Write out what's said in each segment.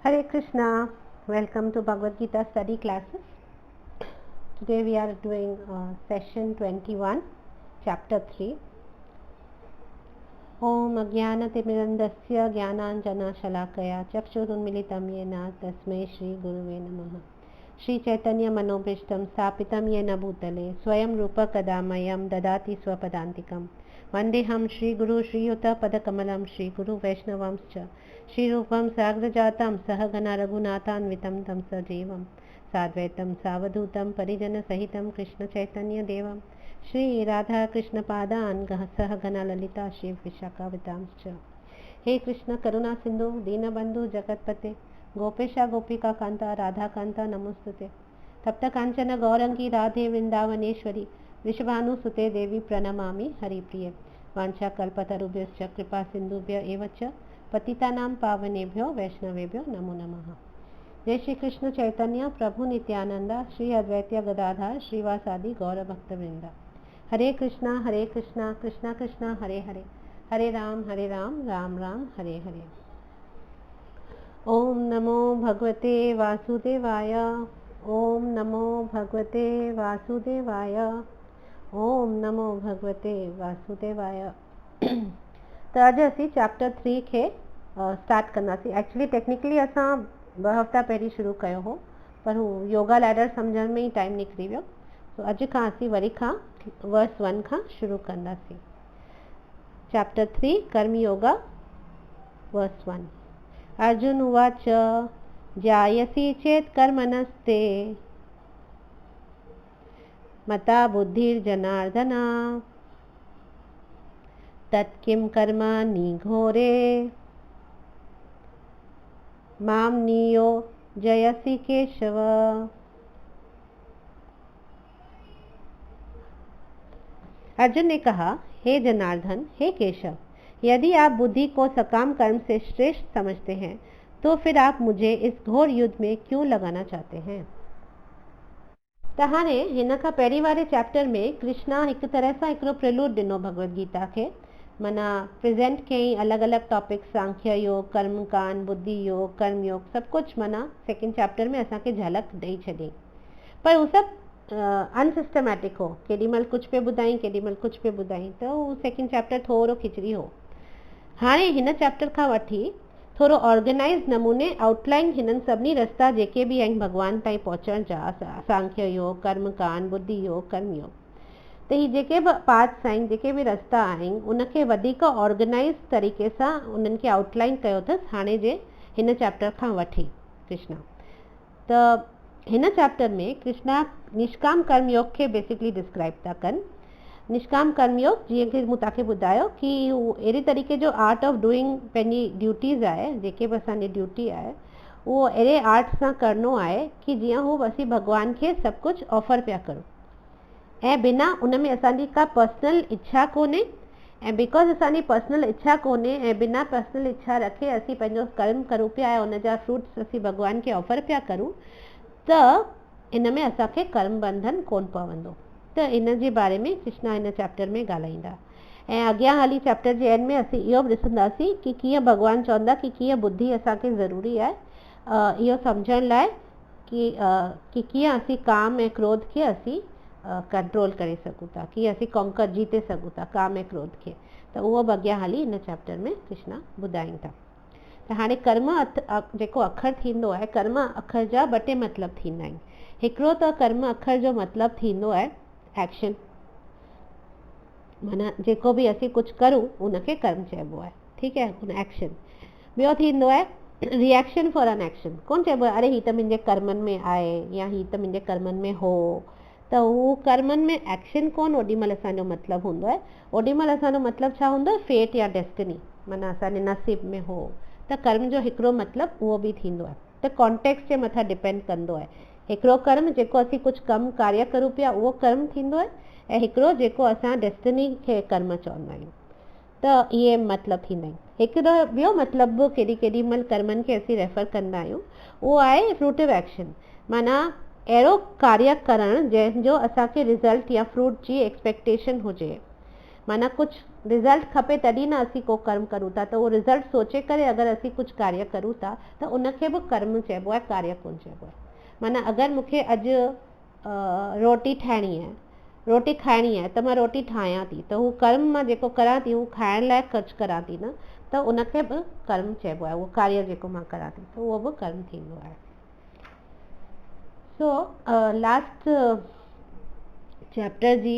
Hare Krishna, welcome to Bhagavad Gita study classes. Today we are doing session 21, chapter 3. Om Ajnanatimidandasya Jnananjana Shalakaya Chakshurunmilitam Yena Tasmai Shri Guruve Namaha. Shri Chaitanya Manobhishtam Sapitam Yena Bhutale Swayam Rupa Kadamayam Dadati Swapadantikam Vandeham Shri Guru Shri Yuta Padakamalam Shri Guru Vaishnavamscha Shri Rupam Sagrajatam Sahagana Raghunathanvitam Tam Sajevam Sadvaitam Savadhutam Parijana Sahitam Krishna Chaitanya Devam Shri Radha Krishna Padan Sahagana Lalita Shri Vishakavatamscha. He Krishna Karuna Sindhu Dina Bandhu Jagatpate गोपेशा गोपिका कांता राधा कांता नमोस्तुते तप्त कांचन गौरंगी राधे वृंदावनेश्वरी विश्वभानुसुते देवी प्रणमामि हरिप्रिये वांछा कल्पतरुभ्यश्च कृपा सिंधुभ्य एव च पतितानां पावनेभ्यो वैष्णवेभ्यो नमो नमः। जय श्री कृष्ण चैतन्य प्रभु नित्यानंद श्री अद्वैत गदाधर श्रीवासादि गौर भक्तवृंदा। हरे कृष्णा कृष्णा कृष्णा हरे हरे, हरे राम राम राम हरे हरे। ओम नमो भगवते वासुदेवाय, ओम नमो भगवते वासुदेवाय, ओम नमो भगवते वासुदेवाय। तो अज असी चैप्टर 3 के स्टार्ट करना सी। एक्चुअली टेक्निकली असां 2 हफ्ता पहिरीं शुरू कयो हो, पर हूँ योगा लैडर समझण में ही टाइम निकिरी वियो। तो अॼु खां असीं वरी खां वर्स 1 खां शुरू कंदासीं। चैप्टर 3 कर्म योगा वर्स 1। अर्जुन उवाच जायसी चेत् कर्मणस्ते मता बुद्धिर्जनार्दन तत्किं कर्माणि घोरे मां नियोजयसि केशव। अर्जुन ने कहा, हे जनार्दन, हे केशव, यदि आप बुद्धि को सकाम कर्म से श्रेष्ठ समझते हैं तो फिर आप मुझे इस घोर युद्ध में क्यों लगाना चाहते हैं। त हाणे हिन खां पहिरीं वारे चैप्टर में कृष्णा हिकु तरह सां हिकिड़ो प्रिलूड ॾिनो भगवद गीता खे, माना प्रेजेंट कयईं अलॻि अलॻि टॉपिक, सांख्य योग, कर्म कांड, बुद्धि योग, कर्म योग, सभु कुझु माना सेकेंड चैप्टर में असांखे झलक ॾेई छॾियईं। पर उहो सभु अनसिस्टमैटिक हो, केॾीमहिल कुझु पे ॿुधाईं, केॾीमहिल कुझु पे ॿुधाईं, त उहो सेकेंड चैप्टर थोरो खिचड़ी हो। हाणे हिन चैप्टर खां वठी थोरो ऑर्गेनाइज़ नमूने आउटलाइन हिननि सभिनी रस्ता जेके बि आहिनि भॻवान ताईं पहुचण जा, सांख्य योग, कर्म कांड, बुद्धि योग, कर्म योग, त ही जेके बि पाथ्स आहिनि, जेके बि रस्ता आहिनि, उनखे वधीक ऑर्गेनाइज़ तरीक़े सां उन्हनि खे आउटलाइन कयो अथसि हाणे जे हिन चैप्टर खां वठी कृष्णा। त हिन चैप्टर में कृष्णा निष्काम कर्म योग खे बेसिकली डिस्क्राइब था कनि। निष्काम कर्म योग जीअं कि मूं तव्हांखे ॿुधायो कि हू अहिड़े तरीक़े जो आर्ट ऑफ डूइंग पंहिंजी ड्यूटीज़ आहे, जेके बि असांजी ड्यूटी आहे उहो अहिड़े आर्ट सां करिणो आहे कि जीअं हू असीं भॻवान खे सभु कुझु ऑफर पिया करूं ऐं बिना उन में असांजी का पर्सनल इच्छा कोन्हे। ऐं बिकॉज़ असांजी पर्सनल इच्छा कोन्हे ऐं बिना पर्सनल इच्छा रखे असीं पंहिंजो कर्म करूं पिया ऐं उन जा फ्रूट्स असीं भॻवान खे ऑफर पिया करूं, त इन में असांखे कर्म बंधन कोन पवंदो। त इन जे बारे में कृष्णा हिन चैप्टर में ॻाल्हाईंदा ऐं अॻियां हली चैप्टर जे एंड में असीं इहो बि ॾिसंदासीं कि कीअं भॻवानु चवंदा कि कीअं बुद्धि असांखे ज़रूरी आहे इहो सम्झण लाइ कि कीअं असीं काम ऐं क्रोध खे असीं कंट्रोल करे सघूं था, कीअं असीं कॉन्कर जीते सघूं था काम ऐं क्रोध खे। त उहो बि अॻियां हली हिन चैप्टर में कृष्णा ॿुधाइनि था। त हाणे कर्म जेको अखर थींदो आहे, कर्म अखर जा 2 टे मतिलब थींदा आहिनि। हिकिड़ो त कर्म अखर जो मतिलबु थींदो आहे एक्शन, माना जेको बि असीं कुझु करूं उनखे कर्म चइबो आहे, ठीकु आहे, उन एक्शन। ॿियो थींदो आहे रिएक्शन फॉर एन एक्शन। कोन चइबो आहे अरे ही त मुंहिंजे कर्मनि में आहे या ही त मुंहिंजे कर्मनि में हो, त हू कर्मनि में एक्शन कोन ओॾीमहिल असांजो मतिलबु हूंदो आहे। ओॾीमहिल असांजो मतिलबु छा हूंदो आहे, फेट या डेस्टिनी, माना असांजे नसीब में हो। त कर्म जो हिकिड़ो मतिलबु उहो बि थींदो आहे, त कॉन्टेक्स्ट जे मथां डिपेंड कंदो आहे। हिकिड़ो कर्म जेको असीं कुझु कमु कार्य करूं पिया उहो कर्म थींदो आहे ऐं हिकिड़ो जेको असां डेस्टिनी खे कर्म चवंदा आहियूं। त इहे मतिलबु थींदा आहिनि। हिकिड़ो ॿियो मतिलबु केॾी महिल कर्मनि खे असीं रेफर कंदा आहियूं, उहो आहे फ्रूटिव एक्शन, माना अहिड़ो कार्य करणु जंहिंजो असांखे रिज़ल्ट या फ्रूट जी एक्सपेक्टेशन हुजे। माना कुझु रिज़ल्ट खपे तॾहिं न असीं को कर्म करूं था। त उहो रिज़ल्ट सोचे करे अगरि असीं कुझु कार्य करूं था त उनखे बि कर्म चइबो आहे, कार्य कोन चइबो आहे। माना अगरि मूंखे अॼु रोटी ठाहिणी आहे, रोटी खाइणी आहे, त मां रोटी ठाहियां थी, त हू कर्म मां जेको करां थी हू खाइण लाइ कुझु करां थी न, त उनखे बि कर्म चइबो आहे। उहो कार्य जेको मां करां थी त उहो बि कर्म थींदो आहे। सो लास्ट चैप्टर जी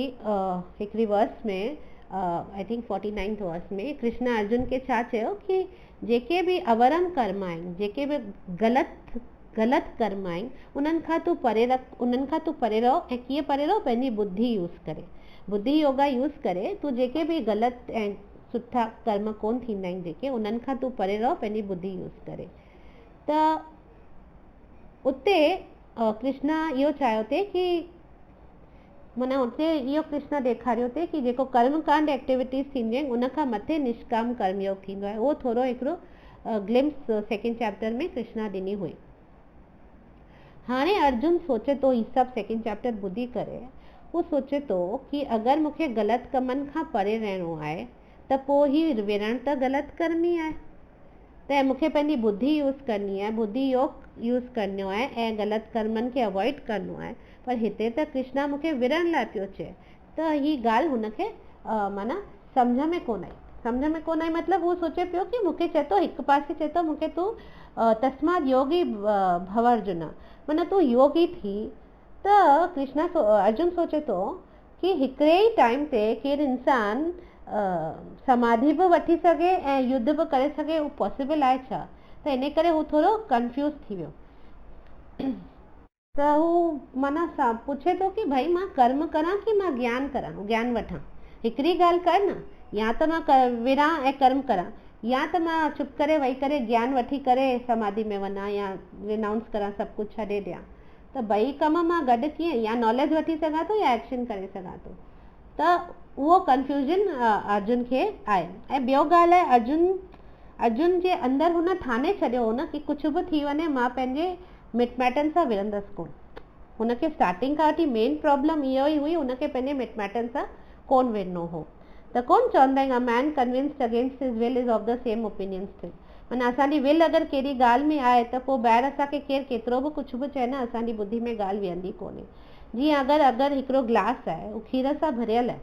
हिकिड़ी वर्स में आई थिंक 49th वर्स में कृष्ण अर्जुन खे छा चयो कि जेके बि अवरम कर्म आहिनि, जेके बि ग़लति कर्म आहिनि, उन्हनि खां तूं परे रहो। ऐं कीअं परे रहो? पंहिंजी बुद्धि यूज़ करे, बुद्धि योगा यूज़ करे तूं जेके बि ग़लति ऐं सुठा कर्म कोन थींदा आहिनि जेके, उन्हनि खां तूं परे रहो पंहिंजी बुद्धि यूज़ करे। त उते कृष्ण इहो चयो थे कि माना उते इहो कृष्ण ॾेखारियो थे कि जेको कर्मकांड एक्टिविटीज़ थींदियूं आहिनि उनखां मथे निष्काम कर्मयोग थींदो आहे। उहो थोरो हिकिड़ो ग्लिम्स सेकेंड चैप्टर में कृष्ण ॾिनी हुई। हाणे अर्जुन सोचे थो, ही सभु सेकेंड चैप्टर ॿुधी करे हू सोचे थो कि अगरि मूंखे ग़लति कमनि खां परे रहणो आहे त पोइ ही विरण त ग़लति कर्म ई आहे। त मूंखे पंहिंजी बुद्धि यूज़ करणी आहे, बुद्धि योग यूज़ करणो आहे ऐं ग़लति कर्मनि खे अवॉइड करणो आहे। पर हिते त कृष्णा मूंखे विरण लाइ पियो चए। त ही ॻाल्हि हुनखे माना सम्झ में कोन आई। मतिलबु हू सोचे पियो कि मूंखे चए थो, हिकु पासे चए थो मूंखे तूं तस्माद योगी भव अर्जुन, माना तूं योगी थी। त अर्जुन सोचे थो कि हिकिड़े ई टाइम ते केरु इंसान समाधि बि वठी सघे ऐं युद्ध बि करे सघे, उहो पॉसिबल आहे छा? त इन करे हू थोरो कंफ्यूज थी वियो। त हू माना पुछे थो कि भाई मां कर्म करां कि मां ज्ञान वठां। हिकिड़ी ॻाल्हि कर न, या त मां विरां ऐं कर्म करां, या त मां चुप करे वेही करे ज्ञान वठी करे समाधि में वञा या रिनाउंस करां, सभु कुझु छॾे ॾियां। त ॿई कम मां गॾु कीअं, या नॉलेज वठी सघां थो या एक्शन करे सघां थो। त उहो कंफ्यूजन अर्जुन खे आहे। ऐं ॿियो ॻाल्हि आहे, अर्जुन जे अंदरि हुन ठाने छॾियो हो न कि कुझु बि थी वञे मां पंहिंजे मिट माइटनि सां विरंदसि कोन। हुनखे स्टार्टिंग खां वठी मेन प्रॉब्लम इहो ई हुई, हुनखे पंहिंजे मिट माइटनि सां कोन विढ़नो हो। त कोन चवंदा आहिनि, a man convinced against his will is of the same opinions thing. माना असांजी विल अगरि कहिड़ी ॻाल्हि में आहे त पोइ ॿाहिरि असांखे केरु केतिरो बि कुझु बि चए न, असांजी बुद्धि में ॻाल्हि वेहंदी कोन्हे। जीअं अगरि हिकिड़ो ग्लास आहे, उहो खीर सां भरियल आहे,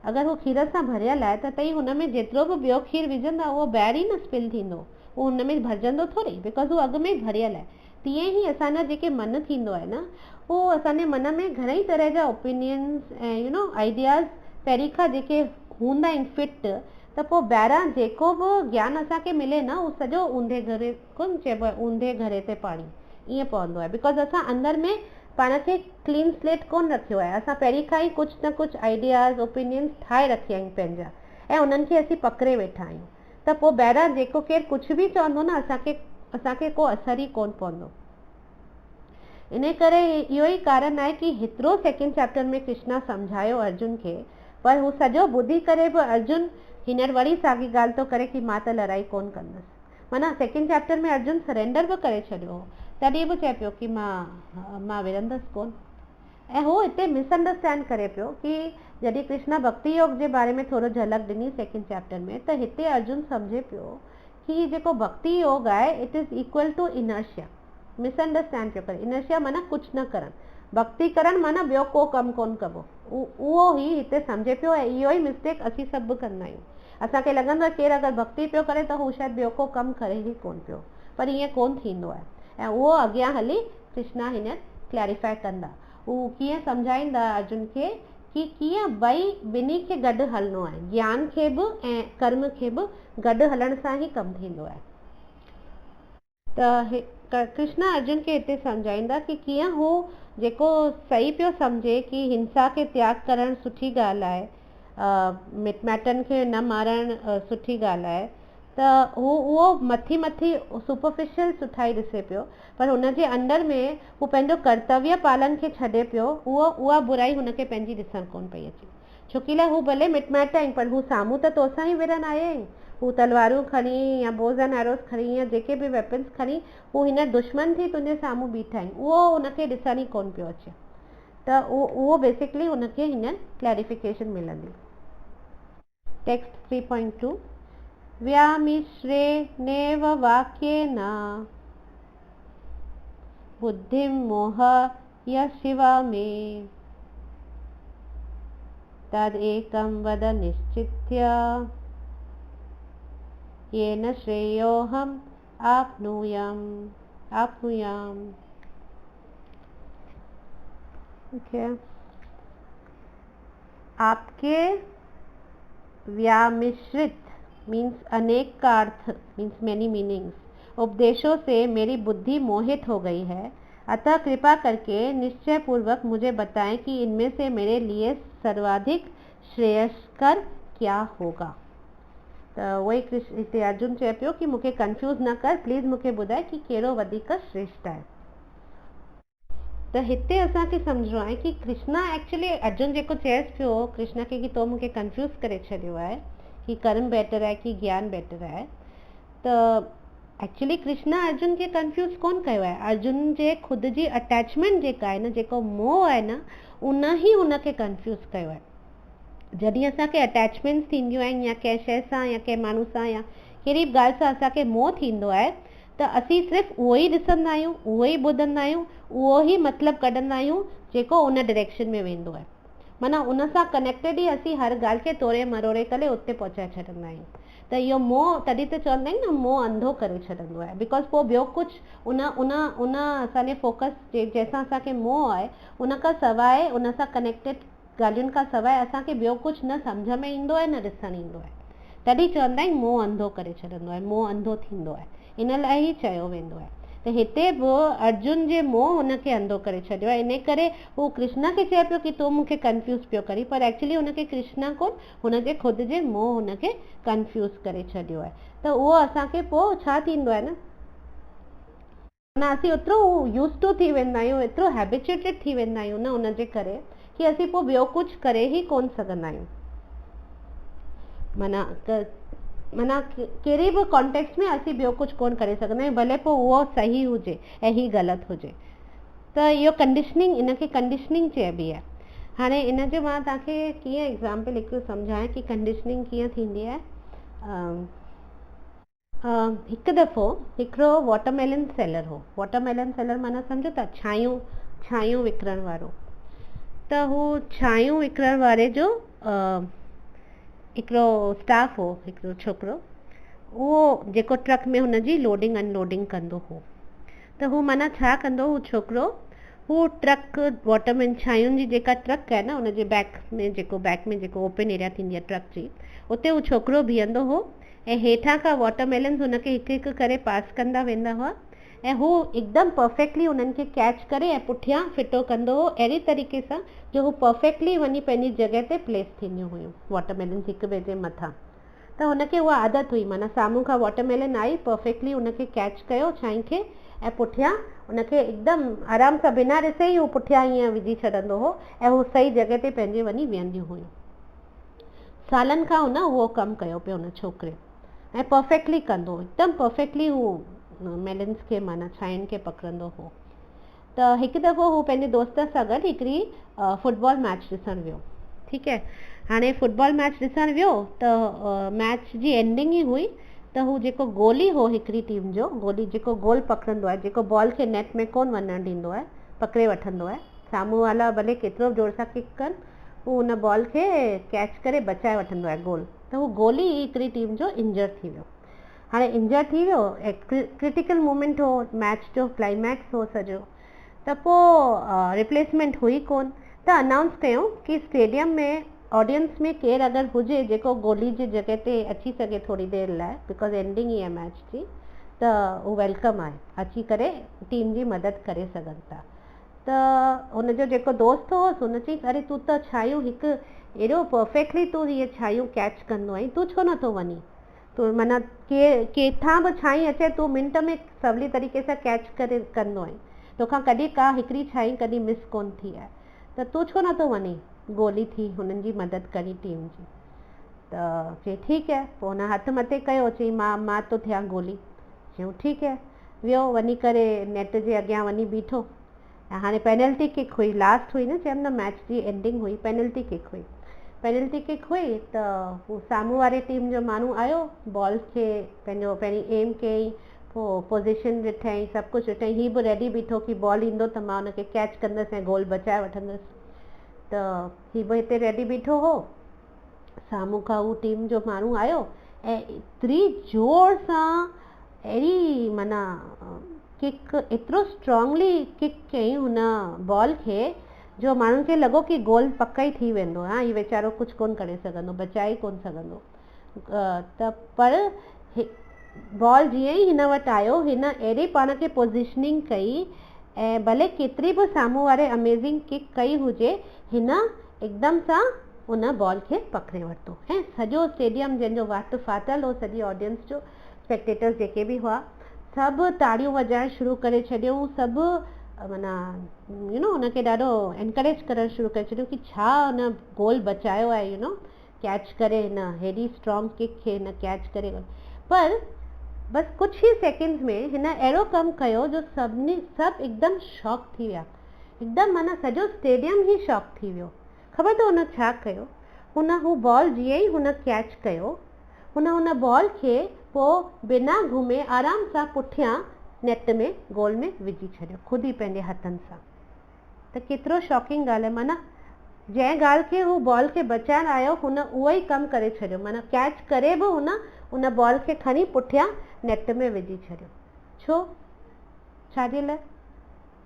अगरि उहो खीर सां भरियल आहे त तई हुन में जेतिरो बि ॿियो खीर विझंदा उहो ॿाहिरि ई न स्पिल थींदो, उहो हुन में भरिजंदो थोरी, बिकॉज़ उहो अॻु में ई भरियल आहे। तीअं ई असांजा जेके मन थींदो आहे न, उहो असांजे मन में घणेई तरह जा ओपिनियंस ऐं आइडियाज़ पहिरीं खां जेके हूंदा आहिनि फिट, त पोइ ॿाहिरां जेको बि ज्ञान असांखे मिले न, उहो सॼो ऊंधे घरे कोन चइबो आहे, ऊंधे घरे ते पाणी ईअं पवंदो आहे। बिकॉज़ असां अंदरि में पाण खे क्लीन स्लेट कोन रखियो आहे। असां पहिरीं खां ई कुझु न कुझु आइडियाज़ ओपिनियंस ठाहे रखिया आहिनि पंहिंजा, ऐं उन्हनि खे असीं पकिड़े वेठा आहियूं। त पोइ ॿाहिरां जेको केरु कुझु बि चवंदो न, असांखे को असर ई कोन पवंदो। इन करे इहो ई कारण आहे कि हेतिरो सेकेंड चैप्टर में कृष्णा सम्झायो अर्जुन खे, पर हू सॼो ॿुधी करे बि अर्जुन हींअर वरी साॻी ॻाल्हि थो करे कि मां त लड़ाई कोन कंदसि। माना सेकेंड चैप्टर में अर्जुन सरेंडर बि करे छॾियो हो, तॾहिं बि चए पियो कि मां विरंदसि कोन। ऐं हू हिते मिसअंडरस्टैंड करे पियो कि जॾहिं कृष्णा भक्ति योग जे बारे में थोरो झलक ॾिनी सेकेंड चैप्टर में, त हिते अर्जुन सम्झे पियो कि जेको भक्ति योग आहे it is equal to inertia. Misunderstand पियो करे। इनर्शिया माना कुझु न करणु, भक्ति करणु माना ॿियो को कमु कोन कबो, उहो ई हिते सम्झे पियो। ऐं इहो ई मिस्टेक असीं सभु कंदा आहियूं। असांखे लॻंदो आहे केरु अगरि भक्ति पियो करे त हू शायदि ॿियो को कमु करे ई कोन पियो, पर ईअं कोन थींदो आहे। ऐं उहो अॻियां हली कृष्णा हींअर क्लैरिफाई कंदा। हू कीअं सम्झाईंदा अर्जुन खे कि कीअं ॿिन्ही खे गॾु हलणो आहे, ज्ञान खे बि ऐं कर्म खे बि गॾु हलण सां ई कमु थींदो आहे। त कृष्णा अर्जुन खे हिते सम्झाईंदा कि कीअं हू जेको सही पियो सम्झे कि हिंसा खे त्याग करणु सुठी ॻाल्हि आहे, मिट माइटनि खे न मारणु सुठी ॻाल्हि आहे, त उहो मथी सुपरफिशियल सुठाई ॾिसे पियो, पर हुनजे अंदरि में हू पंहिंजो कर्तव्य पालन खे छॾे पियो। उहा बुराई हुनखे पंहिंजी ॾिसणु कोन पई अचे, छोकी लाइ हू भले मिट माइट आहिनि, पर हू साम्हूं त तोसां ई विरन आया आहिनि। हू तलवारूं खणी या बोज़ एंड एरोस खणी या जेके बि वेपन्स खणी हू हींअर दुश्मन थी तुंहिंजे साम्हूं बीठा आहिनि, उहो हुनखे ॾिसण ई कोन पियो अचे। त उहो बेसिकली हुनखे हींअर क्लैरिफिकेशन मिलंदी। टेक्स्ट 3.2 व्यामिश्रेणेव वाक्येन बुद्धिं मोहय शिव मे तदेकं वद निश्चित्य येन श्रेयोऽहम् आप्नुयाम्। आपके व्यामिश्रित मीन्स अनेक का अर्थ मीन्स मैनी मीनिंग्स उपदेशों से मेरी बुद्धि मोहित हो गई है, अतः कृपा करके निश्चय पूर्वक मुझे बताएं कि इनमें से मेरे लिए सर्वाधिक श्रेयस्कर क्या होगा। तो वही कृष्ण अर्जुन चए पियो कि मूंखे कंफ्यूज न कर, प्लीज़ मूंखे ॿुधाए कि कहिड़ो वधीक श्रेष्ठ आहे। तो हिते असांखे सम्झणो आहे कि कृष्णा एक्चुअली अर्जुन जेको चएसि पियो कृष्णा खे कि तो मूंखे कंफ्यूज करे छॾियो आहे कि कर्म बेटर आहे कि ज्ञान बेटर आहे। त एक्चुअली कृष्णा अर्जुन खे कंफ्यूज कोन कयो आहे, अर्जुन जे ख़ुदि जी अटैचमेंट जेका आहे न, जेको मोह आहे न, उन ई उनखे कंफ्यूज कयो आहे। जॾहिं असांखे अटैचमेंट्स थींदियूं आहिनि या कंहिं शइ सां या कंहिं माण्हू सां या कहिड़ी बि ॻाल्हि सां असांखे मोह थींदो आहे त असीं सिर्फ़ु उहो ई ॾिसंदा आहियूं, उहो ई ॿुधंदा आहियूं, उहो ई मतिलबु कढंदा आहियूं जेको उन डायरेक्शन में वेंदो आहे। माना उन सां कनेक्टेड ई असीं हर ॻाल्हि खे तोड़े मरोड़े करे उते पहुचाए छॾींदा आहियूं। त इहो मोह तॾहिं त चवंदा आहिनि न मोह अंधो करे छॾींदो आहे, बिकॉज पोइ ॿियो कुझु उन असांजे फोकस जंहिंसां असांखे मोह आहे उन खां सवाइ उन सां कनेक्टेड ॻाल्हियुनि खां सवाइ असांखे ॿियो कुझु न सम्झ में ईंदो आहे न ॾिसणु ईंदो आहे। तॾहिं चवंदा आहिनि मोह अंधो करे छॾींदो आहे, मोह अंधो थींदो आहे, इन लाइ ई चयो वेंदो आहे। त हिते बि अर्जुन जे मोह हुनखे अंधो करे छॾियो आहे, इन करे हू कृष्णा खे चए पियो कि तूं मूंखे कंफ्यूज पियो करी, पर एक्चुअली हुनखे कृष्णा कोन हुनजे ख़ुदि जे मोह हुनखे कंफ्यूज करे छॾियो आहे। त उहो असांखे पोइ छा थींदो आहे न, असीं ओतिरो यूज़ टू थी वेंदा आहियूं, एतिरो हैबिचुएटेड थी वेंदा आहियूं न हुनजे करे कि असीं पोइ ॿियो कुझु करे ई कोन सघंदा आहियूं। माना कहिड़ी बि कॉन्टेक्स्ट में असीं ॿियो कुझु कोन करे सघंदा आहियूं, भले पोइ उहो सही हुजे ऐं ही ग़लति हुजे। त इहो कंडीशनिंग, इनखे कंडीशनिंग चइबी आहे। हाणे इन जो मां तव्हांखे कीअं एग्ज़ाम्पल हिकिड़ो सम्झायां कि कंडीशनिंग कीअं थींदी आहे। हिकु दफ़ो हिकिड़ो वॉटरमेलन सेलर हो। वॉटरमेलन सेलर माना सम्झो था छायूं विकिरण वारो। त हू छायूं विकिरण वारे जो हिकिड़ो स्टाफ हो, हिकिड़ो छोकिरो, उहो जेको ट्रक में हुनजी लोडिंग अनलोडिंग कंदो हो। त हू माना छा कंदो हू छोकिरो, हू ट्रक वॉटरमेलन छायुनि जी जेका ट्रक आहे न उनजे बैक में जेको ओपन एरिया थींदी आहे ट्रक जी, उते हू छोकिरो बीहंदो हो ऐं हेठां खां वॉटरमेलन्स हुनखे हिकु हिकु करे पास कंदा वेंदा हुआ ऐं हू हिकदमि परफेक्टली उन्हनि खे कैच करे ऐं पुठियां फिटो कंदो हो अहिड़ी तरीक़े सां जो हू परफेक्टली वञी पंहिंजी जॻह ते प्लेस थींदियूं हुयूं वॉटरमेलन्स हिक ॿिए जे मथां। त हुनखे उहा आदत हुई, माना साम्हूं खां वॉटरमेलन आई, परफेक्टली उनखे कैच कयो छाई खे ऐं पुठियां उनखे हिकदमि आराम सां बिना ॾिसे ई हू पुठियां ईअं विझी छॾंदो हो ऐं हू सही जॻह ते पंहिंजे वञी वेहंदियूं हुयूं। सालनि खां हुन उहो कमु कयो पियो हुन छोकिरे ऐं परफेक्टली कंदो, हिकदमि परफेक्टली हू मेलन्स खे माना छायुनि खे पकड़ंदो हो। त हिकु दफ़ो हू पंहिंजे दोस्त सां गॾु हिकिड़ी फुटबॉल मैच ॾिसणु वियो। ठीकु आहे, हाणे फुटबॉल मैच ॾिसणु वियो त मैच जी एंडिंग ई हुई त हू जेको गोली हो हिकिड़ी टीम जो, गोली जेको गोल पकड़ंदो आहे, जेको बॉल खे नेट में कोन वञणु ॾींदो आहे, पकड़े वठंदो आहे, साम्हूं वारा भले केतिरो जोर सां किक कनि, हू हुन बॉल खे कैच करे बचाए वठंदो आहे गोल। त हू गोली हिकिड़ी टीम जो इंजर थी वियो। हाणे इंजर थी वियो ऐं क्रिटिकल मोमेंट हो, मैच जो क्लाइमैक्स हो सॼो। त पोइ रिप्लेसमेंट हुई कोन, त अनाउंस कयूं कि स्टेडियम में ऑडियंस में केरु अगरि हुजे जेको गोली जी जॻह ते अची सघे थोरी देरि लाइ, बिकॉज एंडिंग ई आहे मैच जी, त हू वेलकम आहे, अची करे टीम जी मदद करे सघनि था। त हुनजो जेको दोस्त हुओसि हुन चई अरे तूं त छायूं हिकु एॾो परफेक्टली तूं इहे छायूं कैच कंदो आहीं, तूं छो नथो वञी, तूं माना किथां बि छाई अचे तूं मिंट में सवली तरीक़े सां कैच करे कंदो आहीं, तोखां कॾहिं का हिकिड़ी छाई कॾहिं मिस कोन थी आहे, त तूं छो नथो वञी गोली थी हुननि जी मदद करी टीम जी। त चई ठीकु आहे, पोइ हुन हथु मथे कयो, चई मां थो थियां गोली। चयूं ठीकु आहे, वियो वञी करे नेट जे अॻियां वञी बीठो ऐं हाणे पेनल्टी किक हुई, लास्ट हुई न, चयमि न मैच जी एंडिंग हुई, पेनल्टी किक हुई। पेनल्टी किक हुई त हू साम्हूं वारी टीम जो माण्हू आयो, बॉल खे पंहिंजो पहिरीं एम कयईं, पोइ पोज़ीशन ॾिठईं, सभु कुझु ॾिठईं, हीउ बि रेडी बीठो कि बॉल ईंदो त मां हुनखे कैच कंदसि ऐं गोल बचाए वठंदसि। त हीउ बि हिते रेडी बीठो हो, साम्हूं खां हू टीम जो माण्हू आयो ऐं एतिरी ज़ोर सां अहिड़ी माना किक, एतिरो स्ट्रॉन्गली किक कयईं हुन बॉल खे, जो माण्हुनि खे लॻो कि गोल पक ई थी वेंदो, हा हीउ वीचारो कुझु कोन करे सघंदो, बचाए कोन सघंदो। त पर बॉल जीअं ई हिन वटि आयो, हिन अहिड़ी पाण खे पोज़ीशनिंग कई, ऐं भले केतिरी बि साम्हूं वारे अमेज़िंग किक कई हुजे, हिन हिकदमि सां उन बॉल खे पकड़े वरितो ऐं सॼो स्टेडियम जंहिंजो वात फाथल हो, सॼी ऑडियंस जो स्पेक्टेटर्स जेके बि हुआ, सभु ताड़ियूं वॼाइण शुरू करे छॾियूं, सभु माना हुनखे ॾाढो एनकरेज करणु शुरू करे छॾियो कि छा हुन गोल बचायो आहे, कैच करे, हिन हेॾी स्ट्रॉन्ग किक खे हिन कैच करे। पर बसि कुझु ई सेकेंड्स में हिन अहिड़ो कमु कयो जो सभु हिकदमि शॉक थी विया, हिकदमि माना सॼो स्टेडियम ई शॉक थी वियो। ख़बर अथव हुन छा कयो? हू बॉल जीअं ई हुन कैच कयो, हुन बॉल खे पोइ बिना घुमे आराम सां पुठियां नेट में गोल में विझी छॾियो, ख़ुदि ई पंहिंजे हथनि सां। त केतिरो शॉकिंग ॻाल्हि आहे, माना जंहिं ॻाल्हि खे हू बॉल खे बचाइण आयो, हुन उहो ई कमु करे छॾियो, माना कैच करे बि हुन बॉल खे खणी पुठियां नेट में विझी छॾियो। छो? छाजे लाइ?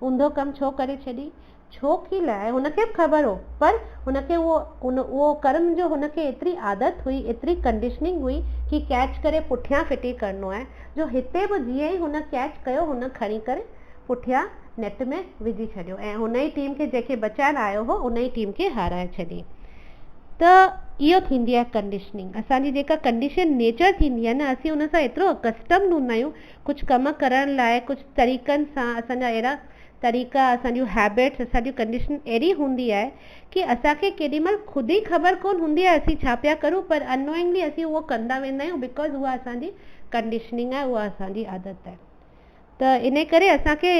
ऊंधो कमु छो करे छॾी? छो की लाइ हुनखे बि ख़बर हो, पर हुनखे उहो कर्म जो हुनखे एतिरी आदत हुई, एतिरी कंडीशनिंग हुई कि कैच करे पुठियां फिटी करिणो आहे, जो हिते बि जीअं ई हुन कैच कयो, हुन खणी करे पुठियां नेट में विझी छॾियो ऐं हुन ई टीम खे जंहिंखे बचाइण आयो हो, उन ई टीम खे हाराए छॾी। त इहो थींदी आहे कंडीशनिंग। असांजी जेका कंडीशन नेचर थींदी आहे न, असीं हुन सां एतिरो अकस्टम्ड हूंदा आहियूं, कुझु कमु करण लाइ, कुझु तरीक़नि सां, असांजा अहिड़ा तरीक़ा, असांजूं हैबिट्स, असांजी कंडीशन अहिड़ी हूंदी आहे कि असांखे केॾीमहिल ख़ुदि ई ख़बर कोन हूंदी आहे असीं छा पिया करूं, पर अननोइंगली असीं उहो कंदा वेंदा आहियूं, बिकॉज़ उहा असांजी कंडीशनिंग आहे, उहा असांजी आदत आहे। त इन करे असांखे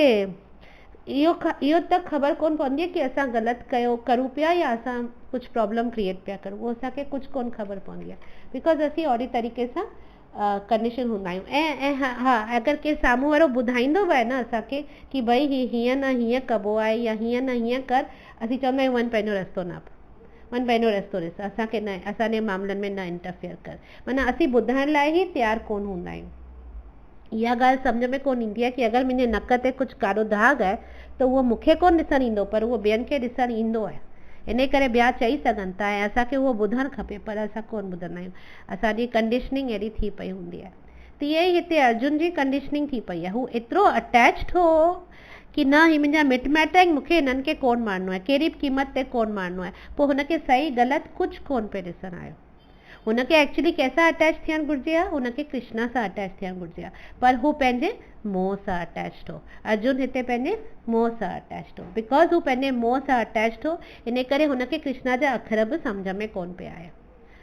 इहो त ख़बर कोन पवंदी आहे कि असां ग़लति करूं पिया या असां कुझु प्रॉब्लम क्रिएट पिया करूं, उहो असांखे कुझु कोन ख़बर पवंदी आहे, बिकॉज़ असीं ओहिड़ी तरीक़े सां कंडीशन हूंदा आहियूं। ऐं हा, अगरि केरु साम्हूं वारो ॿुधाईंदो बि आहे न असांखे कि भई हीअं न हीअं कबो आहे या हीअं न हीअं कर, असीं चवंदा आहियूं वञ पंहिंजो रस्तो नाप, वञ पंहिंजो रस्तो ॾिस, असांखे न, असांजे मामलनि में न इंटरफेयर कर, माना असीं ॿुधण लाइ ई तयारु कोन हूंदा आहियूं। इहा ॻाल्हि सम्झ में कोन ईंदी आहे कि अगरि मुंहिंजे नक ते कुझु कारो दाग आहे त उहो मूंखे कोन ॾिसणु ईंदो, पर उहो ॿियनि खे ॾिसणु ईंदो आहे। इन करे ॿिया चई सघनि था ऐं असांखे उहो ॿुधणु खपे, पर असां कोन ॿुधंदा आहियूं, असांजी कंडीशनिंग अहिड़ी थी पई हूंदी आहे। तीअं ई हिते अर्जुन जी कंडीशनिंग थी पई आहे, हू एतिरो अटैच्ड हो कि न ही मुंहिंजा मिट माइट आहिनि, मूंखे हिननि खे कोन मारणो आहे, कहिड़ी बि क़ीमत ते कोन मारणो आहे। पोइ हुनखे सही ग़लति कुझु कोन पियो ॾिसणु आयो। हुनखे एक्चुअली कंहिंसां अटैच थियणु घुरिजे आहे, हुनखे कृष्णा सां अटैच थियणु घुरिजे आहे, पर हू पंहिंजे मोह सां अटैच्ड हो। अर्जुन हिते पंहिंजे मोह सां अटैच्ड हो, बिकॉज़ हू पंहिंजे मोह सां अटैच्ड हो, इन करे हुनखे कृष्णा जा अखर बि सम्झ में कोन पिया आया।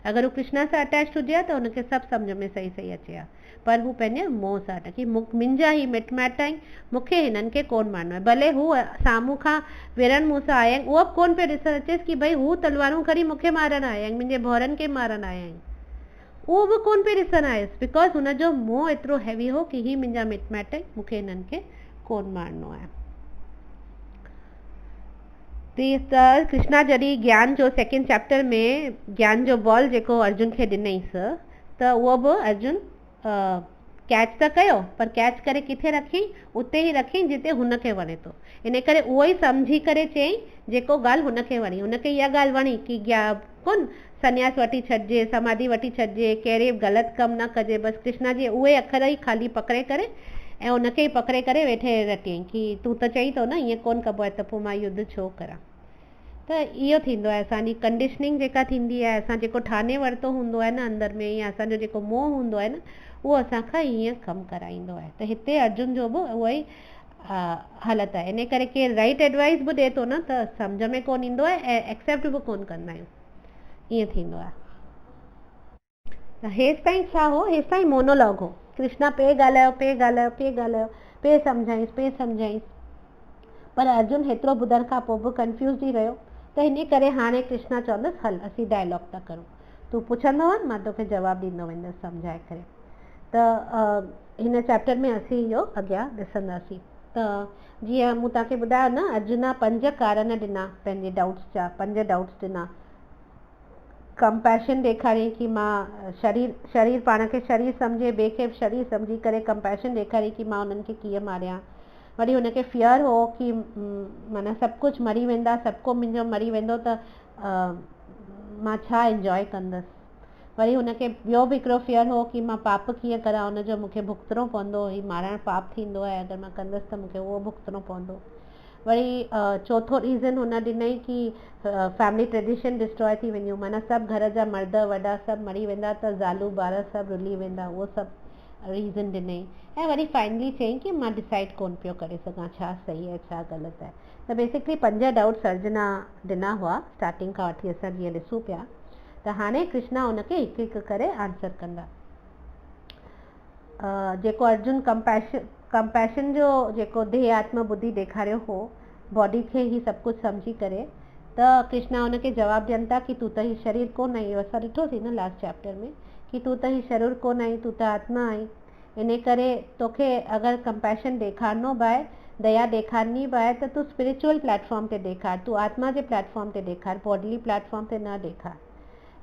अगरि हू कृष्णा सां अटैच्ड हुजे हा त हुनखे सभु सम्झ में सही सही अचे हा, पर हू पंहिंजे मोह सां अटैच कि मुंहिंजा ई मिट माइट आहिनि, मूंखे हिननि खे कोन मारणो आहे। भले हू साम्हूं खां विरन मूं सां आया आहिनि, उहो बि कोन पियो ॾिसणु अचेसि कि भई हू तलवारूं खणी मूंखे मारणु आया आहिनि, मुंहिंजे भाउरनि खे मारणु आया आहिनि, उहो बि कोन पियो ॾिसणु आयुसि, बिकॉज़ हुनजो मोह एतिरो हैवी हो कि ही मुंहिंजा मिट माइट आहिनि, मूंखे हिननि खे कोन मारणो आहे। त कृष्णा जॾहिं ज्ञान जो सेकेंड चैप्टर में ज्ञान जो बॉल जेको अर्जुन खे ॾिनईसि, त उहो बि अर्जुन कैच त कयो, पर कैच करे किथे रखी? उते ई रखी जिते हुनखे वणे थो। इन करे उहो ई सम्झी करे चयईं जेको ॻाल्हि हुनखे वणी। हुनखे इहा ॻाल्हि वणी कि कोन संन्यास वठी छॾिजे, समाधि वठी छॾिजे, कहिड़े ग़लति कमु न कजे, बसि कृष्णा जी उहे अखर ई ख़ाली पकड़े करे ऐं हुनखे ई पकड़े करे वेठे रटियईं कि तूं त चई थो न ईअं कोन कबो आहे, त पोइ मां युद्ध छो करां। त इहो थींदो आहे असांजी कंडीशनिंग जेका थींदी आहे, असां जेको ठाने वरितो हूंदो आहे न अंदरि में, या असांजो जेको मोह हूंदो आहे न, उहो असांखां ईअं कमु कराईंदो आहे। त हिते अर्जुन जो बि उहो ई हालत आहे। इन करे केरु राइट एडवाइस बि ॾिए थो न त सम्झ में कोन ईंदो आहे ऐं एक्सेप्ट बि कोन कंदा आहियूं, ईअं थींदो आहे। त हेसि ताईं छा हो? हेसि ताईं मोनोलॉग हो। कृष्णा पे ॻाल्हायो, पे सम्झाईंसि, पर अर्जुन हेतिरो ॿुधण खां पोइ बि कंफ्यूज़ ई रहियो। त हिन करे हाणे कृष्णा चवंदुसि हल असीं डायलॉग था करूं, तूं पुछंदो वञ, मां तोखे जवाबु ॾींदो वेंदसि सम्झाए करे। त हिन चैप्टर में असीं इहो अॻियां ॾिसंदासीं। त जीअं मूं तव्हांखे ॿुधायो न, अर्जुन 5 कारण ॾिना पंहिंजे डाउट्स जा, 5 डाउट्स ॾिना। कंपैशन ॾेखारियईं कि मां शरीर पाण खे शरीर सम्झे, ॿिए खे शरीर सम्झी करे कंपैशन ॾेखारियईं कि मां उन्हनि खे कीअं मारियां। वरी हुनखे फियर हो कि माना सभु कुझु मरी वेंदा, सभु को मुंहिंजो मरी वेंदो त मां छा एंजॉय कंदसि। वरी हुनखे ॿियो बि हिकिड़ो फियर हो कि मां पाप कीअं करां, हुनजो मूंखे भुगतणो पवंदो, ही मारणु पाप थींदो आहे, अगरि मां कंदसि त मूंखे उहो भुगतणो पवंदो। वरी चौथो रीज़न हुन ॾिनई कि फैमिली ट्रेडिशन डिस्ट्रॉय थी वेंदियूं, माना सभु घर जा मर्द वॾा सभु मरी वेंदा त ज़ालू ॿार सभु रुली वेंदा, उहो सभु रीज़न ॾिनई। ऐं वरी फाइनली चयईं कि मां डिसाइड कोन पियो करे सघां छा सही आहे छा ग़लति आहे। त बेसिकली 5 डाउट्स अर्जुना ॾिना हुआ स्टार्टिंग खां वठी असां जीअं ॾिसूं पिया। त हाणे कृष्णा हुनखे हिकु हिकु करे आंसर कंदा। जेको अर्जुन कंपैशन जो जेको देह आत्मा बुद्धि ॾेखारियो हो, बॉडी खे ही सभु कुझु सम्झी करे, त कृष्णा हुनखे जवाबु ॾियनि था कि तूं त ही शरीर कोन आई, असां ॾिठोसीं न लास्ट चैप्टर में कि तूं त ही शरीर कोन आई, तूं त आत्मा आई। इन करे तोखे अगरि कंपैशन ॾेखारिणो बि आहे, दया ॾेखारणी बि आहे, त तूं स्पिरिचुअल प्लेटफॉर्म ते ॾेखार, तूं आत्मा जे प्लेटफॉर्म ते ॾेखार, बॉडली प्लेटफॉर्म ते न ॾेखार।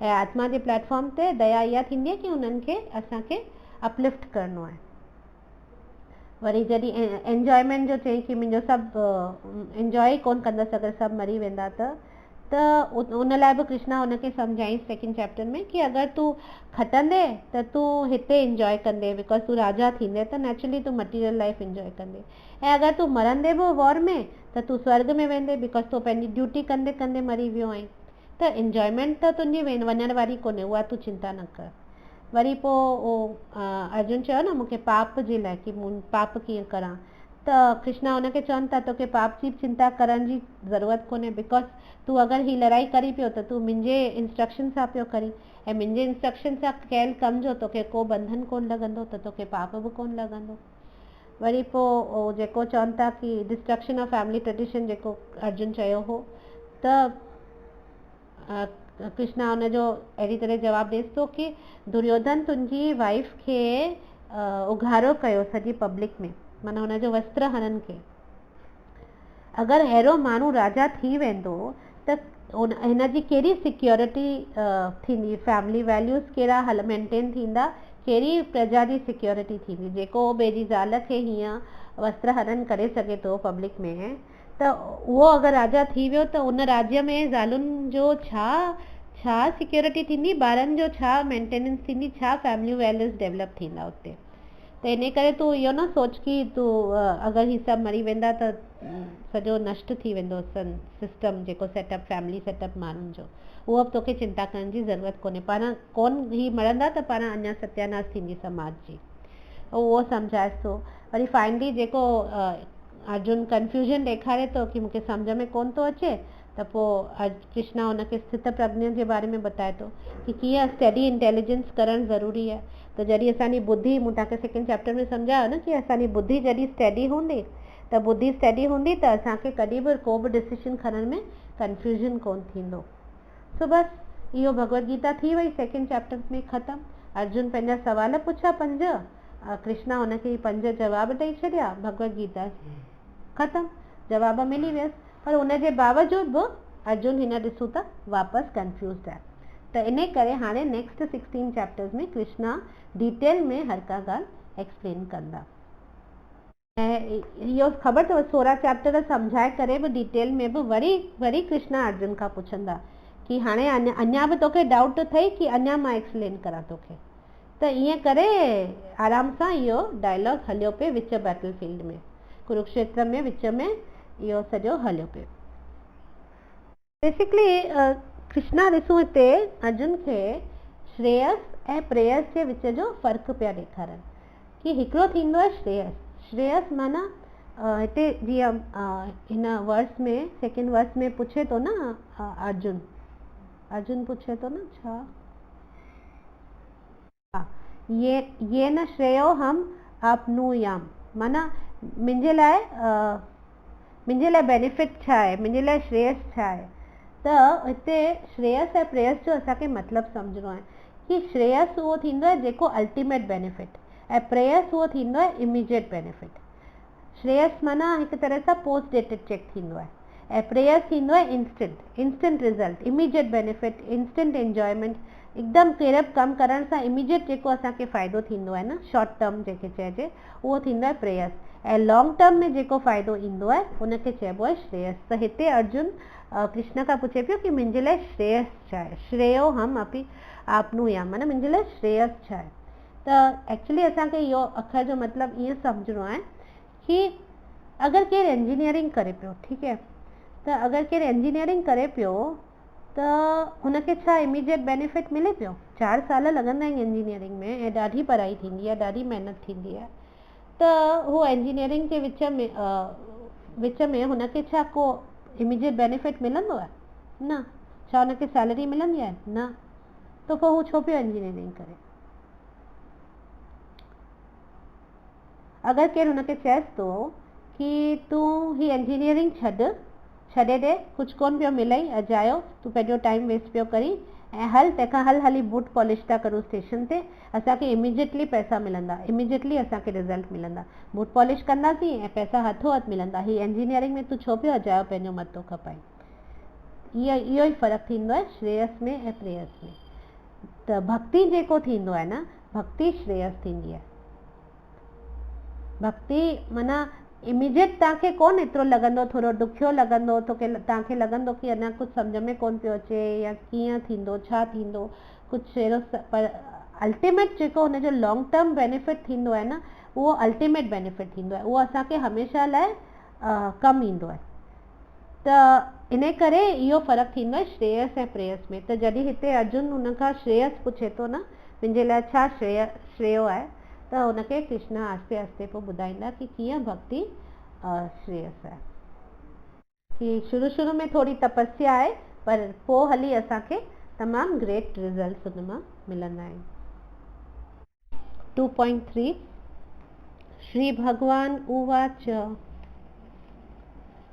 ऐं आत्मा जे प्लेटफॉर्म ते दया इहा थींदी आहे कि उन्हनि खे असांखे अपलिफ्ट करिणो आहे। वरी जॾहिं एंजॉयमेंट जो चई कि मुंहिंजो सभु एंजॉय ई कोन कंदसि अगरि सभु मरी वेंदा त उन लाइ बि कृष्णा हुनखे सम्झाईं सेकेंड चैप्टर में कि अगरि तूं खटंदे त तूं हिते एंजॉय कंदे, बिकॉज तूं राजा थींदे त नेचुरली तूं मटीरियल लाइफ एंजॉय कंदे। ऐं अगरि तूं मरंदे बि वॉर में त तूं स्वर्ग में वेंदे, बिकॉज तूं पंहिंजी ड्यूटी कंदे कंदे मरी वियो आहीं। त एंजॉयमेंट त तुंहिंजी वञण वारी कोन्हे, उहा तूं चिंता न कर। वरी पोइ अर्जुन चयो न मूंखे पाप जे लाइ कि पाप कीअं करां, त कृष्णा हुनखे चवनि था तोखे पाप जी चिंता करण जी ज़रूरत कोन्हे, बिकॉज तूं अगरि ही लड़ाई करी पियो त तूं मुंहिंजे इंस्ट्रक्शन सां पियो करी, ऐं मुंहिंजे इंस्ट्रक्शन सां कयल कम जो तोखे को बंधन कोन लॻंदो, त तोखे पाप बि कोन लॻंदो। वरी पोइ जेको चवनि था कि डिस्ट्रक्शन ऑफ फैमिली ट्रेडिशन जेको अर्जुन चयो हो, त कृष्णा हुनजो अहिड़ी तरह जवाबु ॾेसि थो कि दुर्योधन तुंहिंजी वाइफ खे उघाड़ो कयो सॼी पब्लिक में, माना हुनजो वस्त्र हनन खे। अगरि अहिड़ो माण्हू राजा थी वेंदो त हिन जी कहिड़ी सिक्योरिटी थींदी, फैमिली वैल्यूज़ कहिड़ा मेंटेन थींदा, कहिड़ी प्रजा जी सिक्योरिटी थींदी। जेको ॿिए जी ज़ाल खे हीअं वस्त्र हनन करे सघे थो पब्लिक में, त उहो अगरि राजा थी वियो त उन राज्य में ज़ालुनि जो छा सिक्योरिटी थींदी, ॿारनि जो छा मेंटेनेंस थींदी, छा फैमिली वैल्यूज़ डेवलप थींदा उते। त इन करे तूं इहो न सोच कि तूं अगरि ही सभु मरी वेंदा त सॼो नष्ट थी वेंदो सिस्टम, जेको सेटअप फैमिली सेटअप माण्हुनि जो, उहो बि तोखे चिंता करण जी ज़रूरत कोन्हे। पाण कोन ही मरंदा त पाण अञा सत्यानाश थींदी समाज जी, उहो सम्झाएसि थो। वरी फाइनली जेको अर्जुन कंफ्यूजन ॾेखारे थो कि मूंखे सम्झ में कोन थो अचे, त पोइ कृष्णा हुनखे स्थित प्रज्ञ जे बारे में बताए थो कि कीअं स्टडी इंटेलिजेंस करणु ज़रूरी आहे। त जॾहिं असांजी बुद्धि, मूं तव्हांखे सेकेंड चैप्टर में सम्झायो न कि असांजी बुद्धि जॾहिं स्टडी हूंदी त बुद्धि स्टडी हूंदी त असांखे कॾहिं बि को बि डिसीजन खणण में कंफ्यूजन कोन थींदो। सो बसि इहो भगवत गीता थी वई सेकेंड चैप्टर में ख़तमु। अर्जुन पंहिंजा सवाल पुछा 5, कृष्णा हुनखे 5 जवाब ॾेई छॾिया, भगवत गीता ख़तमु, जवाब मिली वियसि। पर हुनजे बावजूद बि अर्जुन हिन ॾिसूं त वापसि कंफ्यूज़ड आहे। त इन करे हाणे नेक्स्ट 16 चैप्टर्स में कृष्णा डिटेल में हर का ॻाल्हि एक्सप्लेन कंदा। ऐं इहो ख़बर अथव 16 चैप्टर सम्झाए करे बि डिटेल में बि वरी कृष्णा अर्जुन खां पुछंदा कि हाणे अञा बि तोखे डाउट अथई कि अञा मां एक्सप्लेन करां तोखे। त ईअं करे आराम सां इहो डायलॉग हलियो पियो विच बैटल फील्ड में, कुरुक्षेत्र में विच में इहो सॼो हलियो पियो। बेसिकली कृष्णा ॾिसूं हिते अर्जुन खे श्रेयस ऐं प्रेयस जे विच जो फ़र्क़ु पिया ॾेखारनि कि हिकिड़ो थींदो आहे श्रेयस माना हिते जीअं हिन वर्स में सेकेंड वर्स में पुछे थो न अर्जुन पुछे थो न छा, ये न श्रेयो हम आपनुयाम, माना मुंहिंजे लाइ बेनिफिट छा आहे, मुंहिंजे लाइ श्रेयस छा आहे। त त हिते श्रेयस ऐं प्रेयस जो असांखे मतिलबु सम्झणो आहे कि श्रेयस उहो थींदो आहे जेको अल्टीमेट बेनिफिट ऐं प्रेयस उहो थींदो आहे इमीडिएट बेनिफिट। श्रेयस माना हिकु तरह सां पोस्ट डेटेड चेक थींदो आहे ऐं प्रेयस थींदो आहे instant result, immediate benefit, instant enjoyment, एकदमि कहिड़े बि कमु करण सां इमीडिएट जेको असांखे फ़ाइदो थींदो आहे न, शॉर्ट टर्म जेके चइजे, उहो थींदो आहे प्रेयस। ऐं लॉन्ग टर्म में जेको फ़ाइदो ईंदो आहे उनखे चइबो आहे श्रेयस। त हिते अर्जुन कृष्ण खां पुछे पियो कि मुंहिंजे लाइ श्रेयस छा आहे, श्रेयो हम अपि आपनुयाम, माना मुंहिंजे लाइ श्रेयस छा आहे। त एक्चुअली असांखे इहो अखर जो मतिलबु ईअं सम्झणो आहे कि अगरि केरु इंजीनियरिंग करे पियो, ठीकु है, त अगरि केरु इंजीनियरिंग करे पियो त हुनखे छा इमीडिएट बेनिफिट मिले पियो? 4 साल लॻंदा आहिनि इंजीनियरिंग में ऐं ॾाढी पढ़ाई थींदी आहे, ॾाढी महिनत थींदी आहे। त हू इंजीनियरिंग जे विच में हुनखे छा को इमीडिएट बेनिफिट मिलंदो आहे? न। छा हुनखे सैलरी मिलंदी आहे? न। त पोइ हू छो पियो इंजीनियरिंग करे? अगरि केरु हुनखे चएसि थो कि तूं ही इंजीनियरिंग छॾे ॾे, कुझु कोन पियो मिलई, अजायो तूं पंहिंजो टाइम वेस्ट पियो करी ऐं तंहिंखां हली बूट पॉलिश था करूं स्टेशन ते, असांखे इमीडिएटली पैसा मिलंदा, इमीडिएटली असांखे रिज़ल्ट मिलंदा, बूट पॉलिश कंदासीं ऐं पैसा हथो हथ मिलंदा। ही इंजीनियरिंग में तूं छो पियो अजायो पंहिंजो मथो खपाई? इहो ई फ़र्क़ु थींदो आहे श्रेयस में ऐं प्रेयस में। त भक्ति जेको थींदो आहे न, भक्ति श्रेयस थींदी आहे। भक्ति माना इमीडिएट तव्हांखे कोन एतिरो लॻंदो, थोरो ॾुखियो लॻंदो, तव्हांखे लॻंदो कि अञा कुझु सम्झ में कोन पियो अचे या कीअं थींदो, छा थींदो, कुझु अहिड़ो, पर अल्टीमेट जेको हुनजो लॉन्ग टर्म बेनिफिट थींदो आहे न, उहो अल्टीमेट बेनिफिट थींदो आहे, उहो असांखे हमेशह लाइ कमु ईंदो आहे। त इन करे इहो फ़र्क़ु थींदो आहे श्रेयस ऐं प्रेयस में। त जॾहिं हिते अर्जुन हुनखां श्रेयस पुछे थो न, मुंहिंजे लाइ छा श्रेयो आहे, त हुनखे कृष्ण आस्ते आस्ते पोइ ॿुधाईंदा कि कीअं भक्ति श्रेयस आहे। कि शुरू में थोरी तपस्या आहे, पर पोइ हली असांखे तमामु ग्रेट रिज़ल्ट्स हुन मां मिलंदा आहिनि। 2.3 श्री भगवान उवाच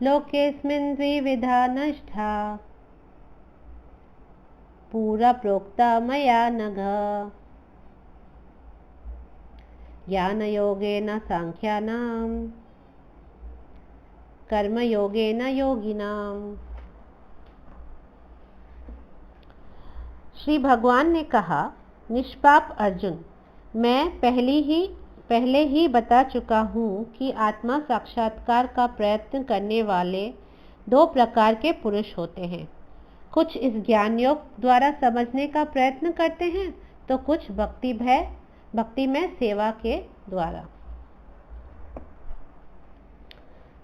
लोकेस्मिन् द्विविधा नष्टा पूरा प्रोक्ता मया नघ ज्ञानयोगेन सांख्यानां कर्मयोगेन योगिनां। श्री भगवान ने कहा, निष्पाप अर्जुन, मैं पहले ही बता चुका हूँ कि आत्मा साक्षात्कार का प्रयत्न करने वाले 2 प्रकार के पुरुष होते हैं। कुछ इस ज्ञान योग द्वारा समझने का प्रयत्न करते हैं तो कुछ भक्ति में सेवा के द्वारा।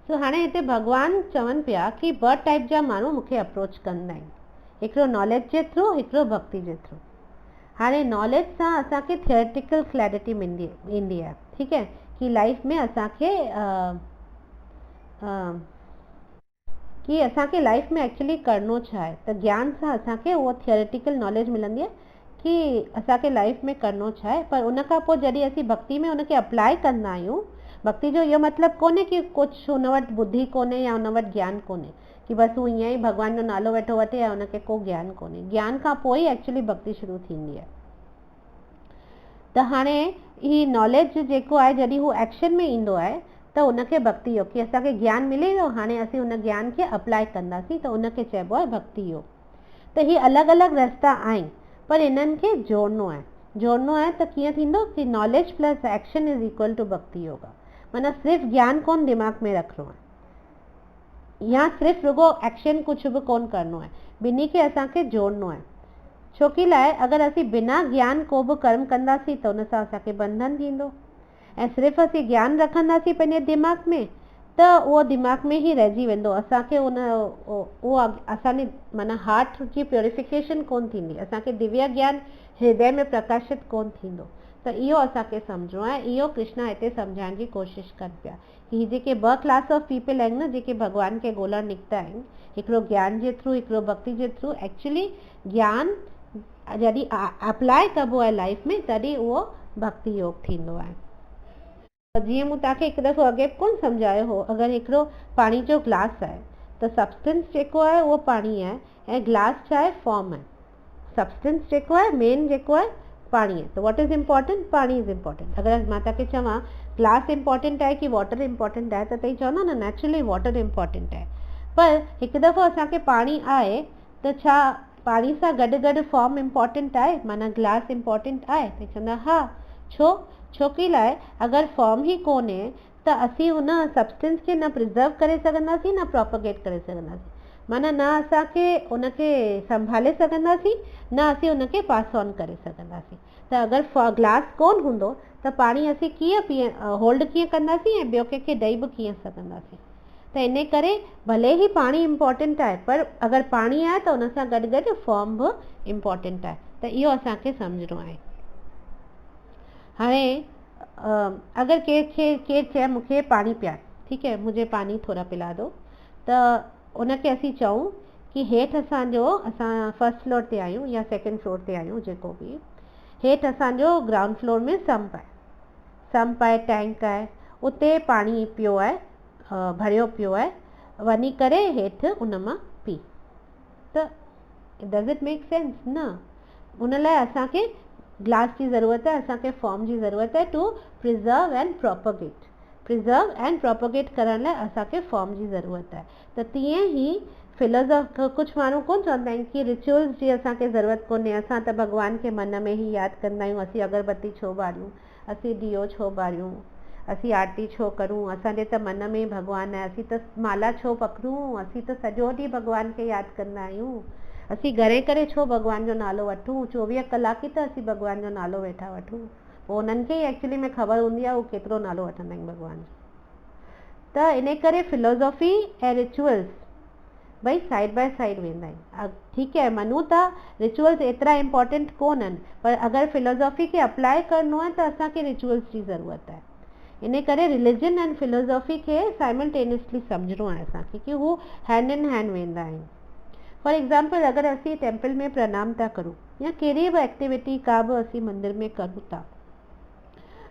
तो हाणे हिते भगवान चवनि पिया कि 2 टाइप जा माण्हू मूंखे अप्रोच कंदा आहिनि, हिकिड़ो नॉलेज जे थ्रू, हिकिड़ो भक्ति जे थ्रू। हाणे नॉलेज सां असांखे थियोरेटिकल क्लैरिटी ईंदी आहे, ठीकु है, कि लाइफ में लाइफ में एक्चुअली करणो छा आहे। त ज्ञान सां असांखे उहो थियोरेटिकल नॉलेज मिलंदी आहे कि असांखे लाइफ में करणो छा आहे, पर उन खां पोइ जॾहिं असीं भक्ति में उनखे अप्लाई कंदा आहियूं, भक्ति जो इहो मतिलबु कोन्हे कि कुझु हुन वटि बुद्धि कोन्हे या हुन वटि ज्ञान कोन्हे, कि बसि हू ईअं ई भॻवान जो नालो वेठो वठे या हुनखे को ज्ञान कोन्हे। ज्ञान खां पोइ ई एक्चुअली भक्ति शुरू थींदी आहे। त हाणे ही नॉलेज जेको आहे, जॾहिं हू एक्शन में ईंदो आहे त उनखे भक्ति योग, कि असांखे ज्ञान मिली वियो, हाणे असीं उन ज्ञान खे अप्लाई कंदासीं, त उनखे चइबो आहे भक्ति योग। त ही अलॻि अलॻि रस्ता आहिनि, पर इन्हनि खे जोड़नो आहे। त कीअं थींदो कि knowledge plus action is equal to भक्ति योग। माना सिर्फ़ु ज्ञान कोन दिमाग़ में रखिणो आहे या सिर्फ़ु रुगो एक्शन कुझु बि कोन करिणो आहे, ॿिन्ही खे असांखे जोड़नो आहे। छो कि लाइ अगरि असीं बिना ज्ञान को बि कर्म कंदासीं त उन सां असांखे बंधन थींदो, ऐं सिर्फ़ु असीं ज्ञान रखंदासीं पंहिंजे दिमाग़ में त उहो दिमाग़ में ई रहिजी वेंदो। असांखे उहो असांजे माना हार्ट जी प्योरिफिकेशन कोन थींदी, असांखे दिव्य ज्ञान हृदय में प्रकाशित कोन थींदो। त इहो असांखे सम्झणो आहे। इहो कृष्णा हिते सम्झाइण जी कोशिशि कनि पिया कि जेके 2 क्लास ऑफ पीपल आहिनि न, जेके भॻवान खे ॻोल्हण निकिता आहिनि, हिकिड़ो ज्ञान जे थ्रू, हिकिड़ो भक्ति जे थ्रू। एक्चुअली ज्ञान जॾहिं अप्लाई कबो आहे लाइफ में, तॾहिं उहो भक्ति योग थींदो आहे। जीअं मूं तव्हांखे हिकु दफ़ो अॻे कोन सम्झायो हो, अगरि हिकिड़ो पाणी जो ग्लास आहे त सब्सटेंस जेको आहे उहो पाणी आहे ऐं ग्लास छा आहे, फॉर्म आहे। सब्सटेंस जेको आहे मेन जेको आहे पाणी आहे। त व्हाट इज़ इम्पॉर्टेंट, पाणी इज़ इम्पॉर्टेंट। अगरि मां तव्हांखे चवां ग्लास इम्पॉर्टेंट आहे कि वाटर इम्पॉर्टेंट आहे त तव्हां चवंदा न नेचुरली वाटर इम्पॉर्टेंट आहे। पर हिकु दफ़ो असांखे पाणी आहे त छा पाणी सां गॾु गॾु फॉर्म इम्पॉर्टेंट आहे, माना ग्लास इम्पॉर्टेंट आहे? त चवंदा हा। छो की लाइ अगरि फॉर्म ई कोन्हे त असीं हुन सब्सटेंस खे न प्रिज़र्व करे सघंदासीं न प्रोपगेट करे सघंदासीं, माना न असांखे उनखे संभाले सघंदासीं न असीं उनखे पास ऑन करे सघंदासीं। त अगरि ग्लास कोन हूंदो त पाणी असीं कीअं होल्ड कीअं कंदासीं ऐं ॿियो कंहिंखे ॾेई बि कीअं सघंदासीं। त इन करे भले ई पाणी इम्पॉर्टेंट आहे पर अगरि पाणी आहे त उन सां गॾु गॾु फॉर्म बि इम्पॉर्टेंट आहे। त इहो असांखे सम्झणो आहे। हाणे अगरि केरु चए मूंखे पाणी पीआर, ठीकु है मुझे पानी थोरा पिला दो, त उनखे असीं चऊं कि हेठि असां फर्स्ट फ्लोर ते आहियूं या सेकेंड फ्लोर ते आहियूं, जेको बि हेठि असांजो ग्राउंड फ्लोर में सम्प आहे टैंक आहे, उते पाणी पियो आहे, भरियो पियो आहे, वञी करे हेठि उन मां पी। त डज़ इट मेक सेंस? न। उन लाइ असांखे ग्लास जी ज़रूरत आहे, असांखे फॉर्म जी ज़रूरत आहे टू प्रिज़र्व एंड प्रोपगेट करण लाइ असांखे फॉर्म जी ज़रूरत आहे। त तीअं ई कुझु माण्हू कोन चवंदा आहिनि कि रिचुअल्स जी असांखे ज़रूरत कोन्हे, असां त भॻवान खे मन में ई यादि कंदा आहियूं, असीं अगरबत्ती छो ॿारियूं, असीं ॾीओ छो ॿारियूं, असीं आरती छो करूं, असांजे त मन में भॻवानु आहे, असीं त माला छो पकड़ूं, असीं त सॼो ॾींहुं भॻवान खे यादि कंदा आहियूं, असीं घणे करे छो भॻवान जो नालो वठूं, 24 कलाक ई त असीं भॻवान जो नालो वेठा वठूं। पोइ उन्हनि खे ई एक्चुअली में ख़बर हूंदी आहे उहो केतिरो नालो वठंदा आहिनि भॻवान जो। त इन करे फिलोसॉफी ऐं रिचुअल्स भई साइड बाय साइड वेंदा आहिनि। ठीकु है मञूं था रिचुअल्स एतिरा इम्पॉर्टेंट कोन आहिनि, पर अगरि फिलोसॉफी खे अप्लाई करिणो आहे त असांखे रिचुअल्स जी ज़रूरत आहे। इन करे रिलीजन एंड फिलोसॉफी खे साइमल्टेनियसली सम्झणो आहे असांखे कि हू हैंड इन हैंड वेंदा आहिनि। फॉर एग्ज़ाम्पल अगरि असीं टेम्पल में प्रणाम था करूं या कहिड़ी बि एक्टिविटी का बि असीं मंदिर में करूं था,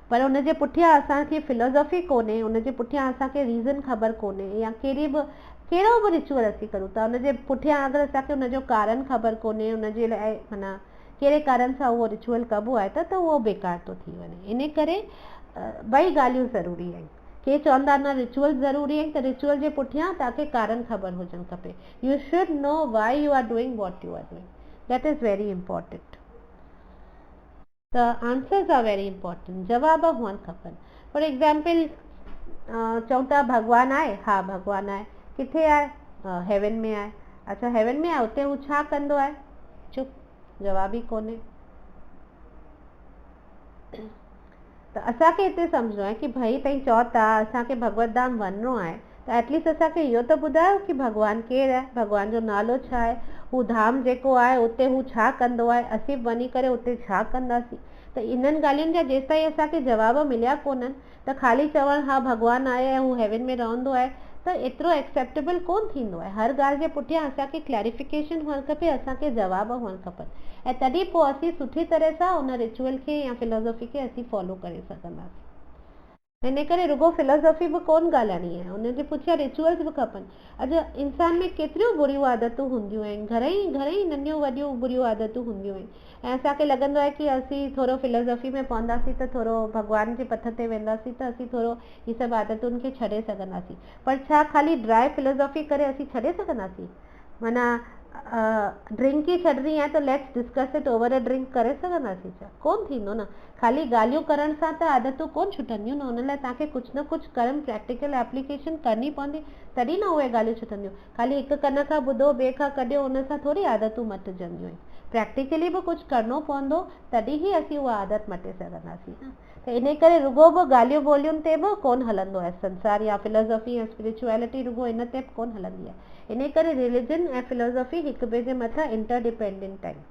पर उनजे पुठियां असांखे फिलोसॉफी कोन्हे, उनजे पुठियां असांखे रीज़न ख़बर कोन्हे, या कहिड़ो बि रिचुअल असीं करूं था उनजे पुठियां अगरि असांखे उनजो कारण ख़बर कोन्हे, उनजे लाइ माना कहिड़े कारण सां उहो रिचुअल कबो आहे त उहो बेकार थो थी वञे। इन करे ॿई ॻाल्हियूं ज़रूरी आहिनि। के चवंदा न रिचुअल ज़रूरी आहिनि, त रिचुअल जे पुठियां तव्हांखे कारण ख़बर हुजणु खपे। You should know why you are doing what you are doing, that is very important. त आंसर्स आर वेरी इम्पॉर्टेंट, जवाब हुअणु खपनि। फॉर एग्ज़ाम्पल चऊं था भॻवानु आहे, हा भॻवानु आहे, किथे आहे, हेवन में आहे। अच्छा हेवन में आहे, उते हू छा कंदो आहे, चुप, जवाब ई कोन्हे। त असांखे हिते सम्झणो आहे कि भई तव्हां चओ था असांखे भगवत धाम वञिणो आहे त एटलीस्ट असांखे इहो त ॿुधायो कि भॻवानु केरु आहे, भॻवान जो नालो छा आहे, हू धाम जेको आहे उते हू छा कंदो आहे, असीं वञी करे उते छा कंदासीं। त इन्हनि ॻाल्हियुनि जा जेसि ताईं असांखे जवाब मिलिया कोन्हनि त ख़ाली चवणु हा भॻवानु आहे ऐं हू हेवन में रहंदो आहे त एतिरो एक्सेप्टेबल कोन थींदो आहे। हर ॻाल्हि जे पुठियां असांखे क्लैरिफिकेशन हुअणु खपे, असांखे जवाब हुअणु खपनि, ऐं तॾहिं पोइ असीं सुठी तरह सां उन रिचुअल खे या फिलोसॉफी खे असीं फॉलो करे सघंदासीं। इन करे रुगो फिलोसॉफी बि कोन ॻाल्हाइणी आहे, उनजे पुठियां रिचुअल्स बि खपनि। अॼु इंसान में केतिरियूं बुरियूं आदतूं हूंदियूं आहिनि, घणेई नंढियूं वॾियूं बुरियूं आदतूं हूंदियूं आहिनि, ऐं असांखे लॻंदो आहे कि असीं थोरो फिलोसॉफी में पवंदासीं त थोरो भॻवान जे पथ ते वेंदासीं त असीं थोरो ही सभु आदतुनि खे छॾे सघंदासीं। पर छा ख़ाली ड्राई फिलोसॉफी करे असीं छॾे सघंदासीं? माना ड्रिंक ई छॾणी आहे त let's discuss it over a drink करे सघंदासीं छा? कोन थींदो न। ख़ाली ॻाल्हियूं करण सां त आदतूं कोन छुटंदियूं न, उन लाइ तव्हांखे कुझु न कुझु कर्म प्रैक्टिकल एप्लीकेशन करणी पवंदी, तॾहिं न उहे ॻाल्हियूं छुटंदियूं। ख़ाली हिकु कन खां ॿुधो ॿिए खां कढियो, उन सां थोरी आदतूं मटिजंदियूं आहिनि। प्रैक्टिकली बि कुझु करिणो पवंदो तॾहिं ई असीं उहा आदत मटे सघंदासीं न। त इन करे रुगो बि ॻाल्हियूं ॿोलियुनि ते बि कोन हलंदो आहे संसार, या फिलोसॉफी या स्पिरिचुअलिटी रुगो इन ते बि कोन हलंदी आहे। इन करे रिलीजन ऐं फिलोसॉफी हिक ॿिए जे मथां इंटरडिपेंडेंट आहिनि।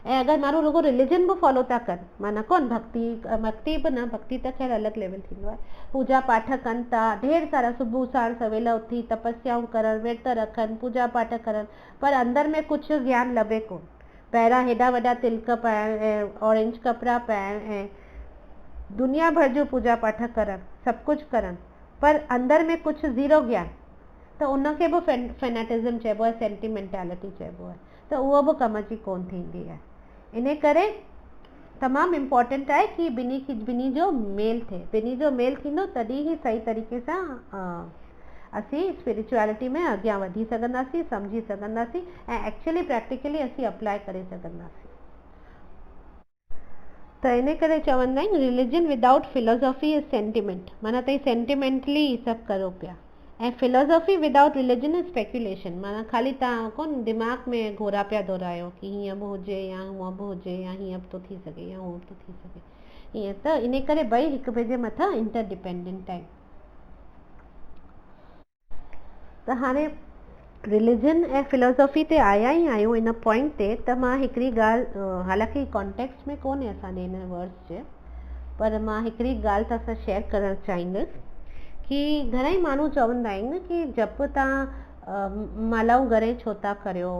ऐं अगरि माण्हू रुगो रिलीजन बि फॉलो था कनि, माना कोन भक्ति बि न, भक्ति त ख़ैर अलॻि लेवल थींदो आहे, पूजा पाठ कनि था ढेर सारा, सुबुह साण सवेल उथी तपस्याऊं करणु, विर्त रखनि, पूजा पाठ करनि, पर अंदरि में कुझु ज्ञान लभे कोन। पहिरां हेॾा वॾा तिलक पाइण ऐं ऑरेंज कपिड़ा पाइण ऐं दुनिया भर जो पूजा पाठ करणु, सभु कुझु करणु, पर अंदरि में कुझु ज़ीरो ज्ञान। त उनखे बि फेनेटिज़म चइबो आहे, सेंटिमेंटेलिटी चइबो आहे, त उहो बि कम जी कोन थींदी आहे। इन करे तमामु इम्पोर्टेंट आहे कि ॿिनी जो मेल थिए, ॿिनी जो मेल थींदो तॾहिं ई सही तरीक़े सां असीं स्पिरिचुअलिटी में अॻियां वधी सघंदासीं, सम्झी सघंदासीं ऐं एक्चुअली प्रैक्टिकली असीं अप्लाई करे सघंदासीं। त इन करे चवंदा आहिनि religion without philosophy is sentiment, माना तव्हां सेंटिमेंटली सभु करो पिया, ऐं philosophy without religion is speculation, माना ख़ाली तव्हां कोन दिमाग़ में घोरा पिया दोहरायो कि हीअं बि हुजे या हूअं बि हुजे या हीअं बि थो थी सघे या हूअं बि थो थी सघे, ईअं त इन करे ॿई हिक ॿिए जे मथां इंटरडिपेंडेंट आहिनि। त हाणे रिलीजन ऐं फिलोसॉफी ते आया ई आहियूं इन पॉइंट ते, त मां हिकिड़ी ॻाल्हि, हालांकि कॉन्टेक्स्ट में कोन्हे असांजे हिन वर्ड्स जे, पर मां हिकिड़ी ॻाल्हि तव्हां सां शेयर करणु चाहींदसि कि घणेई माण्हू चवंदा आहिनि कि जप तव्हां मालाऊं घणे छो था करियो,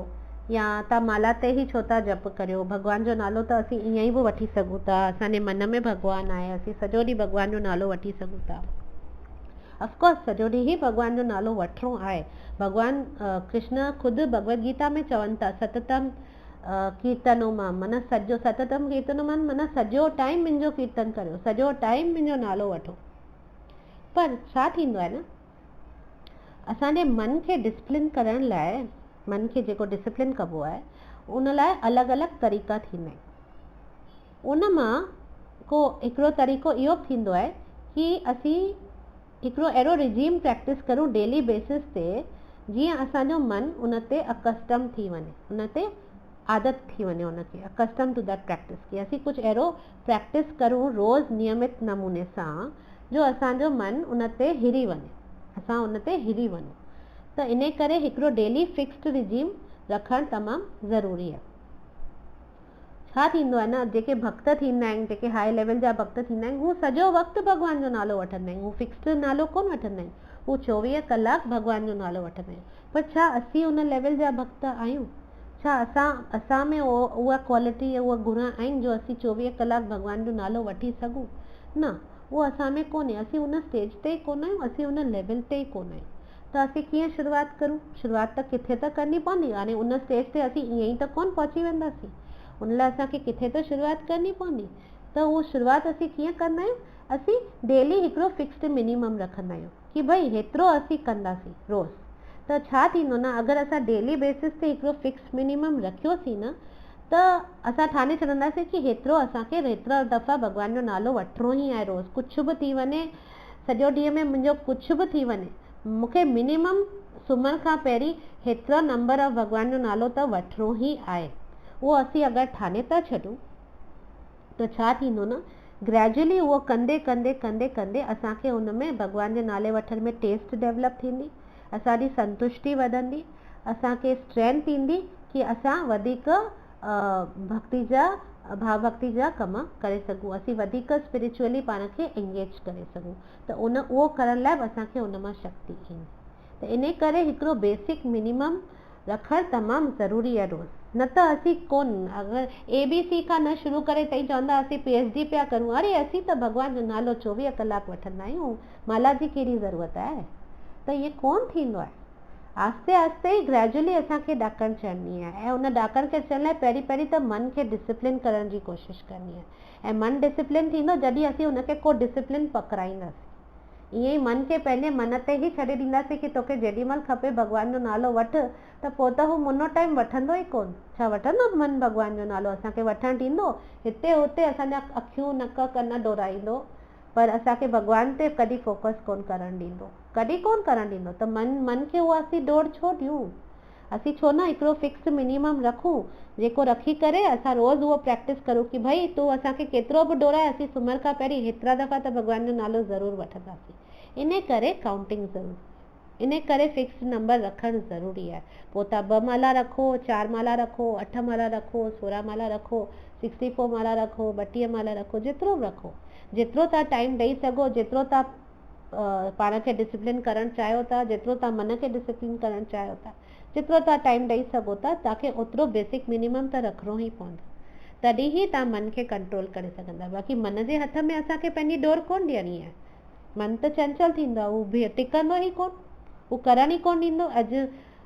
या तव्हां माला ते ई छो था जप करियो, भॻवान जो नालो त असीं ईअं ई बि वठी सघूं था, असांजे मन में भॻवानु आहे, असीं सॼो ॾींहुं भॻवान जो नालो वठी सघूं था। ऑफकोर्स सॼो ॾींहुं ई भॻवान जो नालो वठिणो आहे। भॻवान कृष्ण ख़ुदि भगवत गीता में चवनि था सततम कीर्तनो मां, माना सॼो सततम कीर्तनो मां माना सॼो टाइम मुंहिंजो कीर्तन करियो, सॼो टाइम मुंहिंजो नालो वठो। पर छा थींदो आहे न, असांजे मन खे डिसिप्लिन करण लाइ, मन खे जेको डिसिप्लिन कबो आहे उन लाइ अलॻि अलॻि तरीक़ा थींदा आहिनि। उन मां को हिकिड़ो तरीक़ो इहो बि थींदो आहे कि असीं हिकिड़ो अहिड़ो रिजीम प्रैक्टिस करूं डेली बेसिस ते जीअं असांजो मन उन ते अकस्टम थी वञे, उन ते आदत थी वञे, उनखे अकस्टम टू दैट प्रैक्टिस, कि असीं कुझु अहिड़ो प्रैक्टिस करूं रोज़ नियमित नमूने सां जो असांजो मन उन ते हिरी वञे, असां उन ते हिरी वञूं। त इन करे हिकिड़ो डेली फिक्स्ड रिजीम रखणु तमामु ज़रूरी आहे। छा थींदो आहे न, जेके भक्त थींदा आहिनि, जेके हाई लेवल जा भक्त थींदा आहिनि, हू सॼो वक़्तु भॻवान जो नालो वठंदा आहिनि, हू फिक्स्ड नालो कोन वठंदा आहिनि, हू 24 कलाक भॻवान जो नालो वठंदा आहिनि। पर छा असीं उन लेवल जा भक्त आहियूं? छा असां में उहा क्वालिटी, उहा गुण आहिनि जो असीं 24 कलाक भॻवान जो नालो वठी सघूं? न, उहो असां में कोन्हे, असीं उन स्टेज ते ई कोन आहियूं, असीं उन लेवल ते ई कोन आहियूं। त असीं कीअं शुरूआत करूं? शुरूआत त किथे त करणी पवंदी, हाणे उन स्टेज ते असीं ईअं ई त कोन पहुची वेंदासीं, उन लाइ असांखे किथे त शुरूआत करणी पवंदी। त उहो शुरूआत असीं कीअं कंदा आहियूं? असीं डेली हिकिड़ो फिक्स्ड मिनिमम रखंदा आहियूं कि भई हेतिरो असीं कंदासीं रोज़। त छा थींदो न, अगरि असां डेली बेसिस ते हिकिड़ो फिक्स मिनिमम रखियोसीं न, त असां ठाने छॾंदासीं कि हेतिरो असांखे हेतिरा दफ़ा भॻवान जो नालो वठिणो ई आहे रोज़, कुझु बि थी वञे, सॼो ॾींहं में मुंहिंजो कुझु बि थी वञे, मूंखे मिनिमम सुम्हण खां पहिरीं हेतिरा नंबर ऑफ भॻवान जो नालो त वठिणो ई आहे। उहो असीं अगरि ठाने था छॾूं त छा थींदो न, ग्रेजुअली उहो कंदे कंदे कंदे कंदे असांखे उन में भॻवान जे नाले वठण में टेस्ट डेवलप थींदी, असांजी संतुष्टि वधंदी, असांखे स्ट्रेंथ ईंदी कि असां वधीक भक्ति जा भाव भक्ति जा कम करे सघूं, असीं वधीक स्पिरिचुअली पाण खे एंगेज करे सघूं। त उहो करण लाइ बि असांखे उन मां शक्ति ईंदी। त इन करे हिकिड़ो बेसिक मिनिमम रखणु तमामु ज़रूरी आहे रोज़, न त असीं कोन, अगरि ABC खां न शुरू करे तई चवंदा असीं PhD पिया करूं, अरे असीं त भॻवान जो नालो 24 कलाक वठंदा आहियूं, माला जी कहिड़ी ज़रूरत आहे? त ईअं कोन थींदो आहे। आस्ते आस्ते ई ग्रेजुअली असांखे ॾाकण चढ़णी आहे, ऐं उन ॾाकण खे चढ़ण लाइ पहिरीं पहिरीं त मन खे डिसिप्लिन करण जी कोशिशि करणी आहे, ऐं मन डिसिप्लिन थींदो जॾहिं असीं उनखे को डिसिप्लिन पकड़ाईंदासीं। ईअं ई मन खे पंहिंजे मन ते ई छॾे ॾींदासीं कि तोखे जेॾी महिल खपे भॻवान जो नालो वठ, त पोइ त हू मुनो टाइम वठंदो ई कोन। छा वठंदो मन भॻवान जो नालो? असांखे वठणु ॾींदो? हिते हुते असांजा अखियूं नक कन डोराईंदो, पर असांखे भॻवान ते कॾहिं फोकस कोन करणु ॾींदो, कॾहिं कोन करणु ॾींदो। त मन खे उहा असीं डोड़ छो ॾियूं? असीं छो न हिकिड़ो फिक्स मिनिमम रखूं, जेको रखी करे असां रोज़ उहो प्रैक्टिस करूं कि भई तूं असांखे केतिरो बि डोराए, असीं सुम्हण खां पहिरीं हेतिरा दफ़ा त भॻवान जो नालो ज़रूरु वठंदासीं। इन करे काउंटिंग ज़रूरी, इन करे फिक्स नंबर रखणु ज़रूरी आहे। पोइ तव्हां 2 माला रखो, 4 माला रखो, 8 माला रखो, 16 माला रखो, 64 माला रखो, 32 माला रखो, जेतिरो बि रखो, जेतिरो तव्हां टाइम ॾेई सघो, जेतिरो तव्हां पाण खे डिसिप्लिन करणु चाहियो था, जेतिरो तव्हां मन खे डिसिप्लिन करणु चाहियो था, जेतिरो तव्हां टाइम ॾेई सघो था, तव्हांखे ओतिरो बेसिक मिनिमम त रखिणो ई पवंदो, तॾहिं ई तव्हां मन खे कंट्रोल करे सघंदा। बाक़ी मन जे हथ में असांखे पंहिंजी डोर कोन ॾियणी आहे। मन त चंचल थींदो आहे, उहो बि टिकंदो ई कोन, हू करण ई कोन ॾींदो।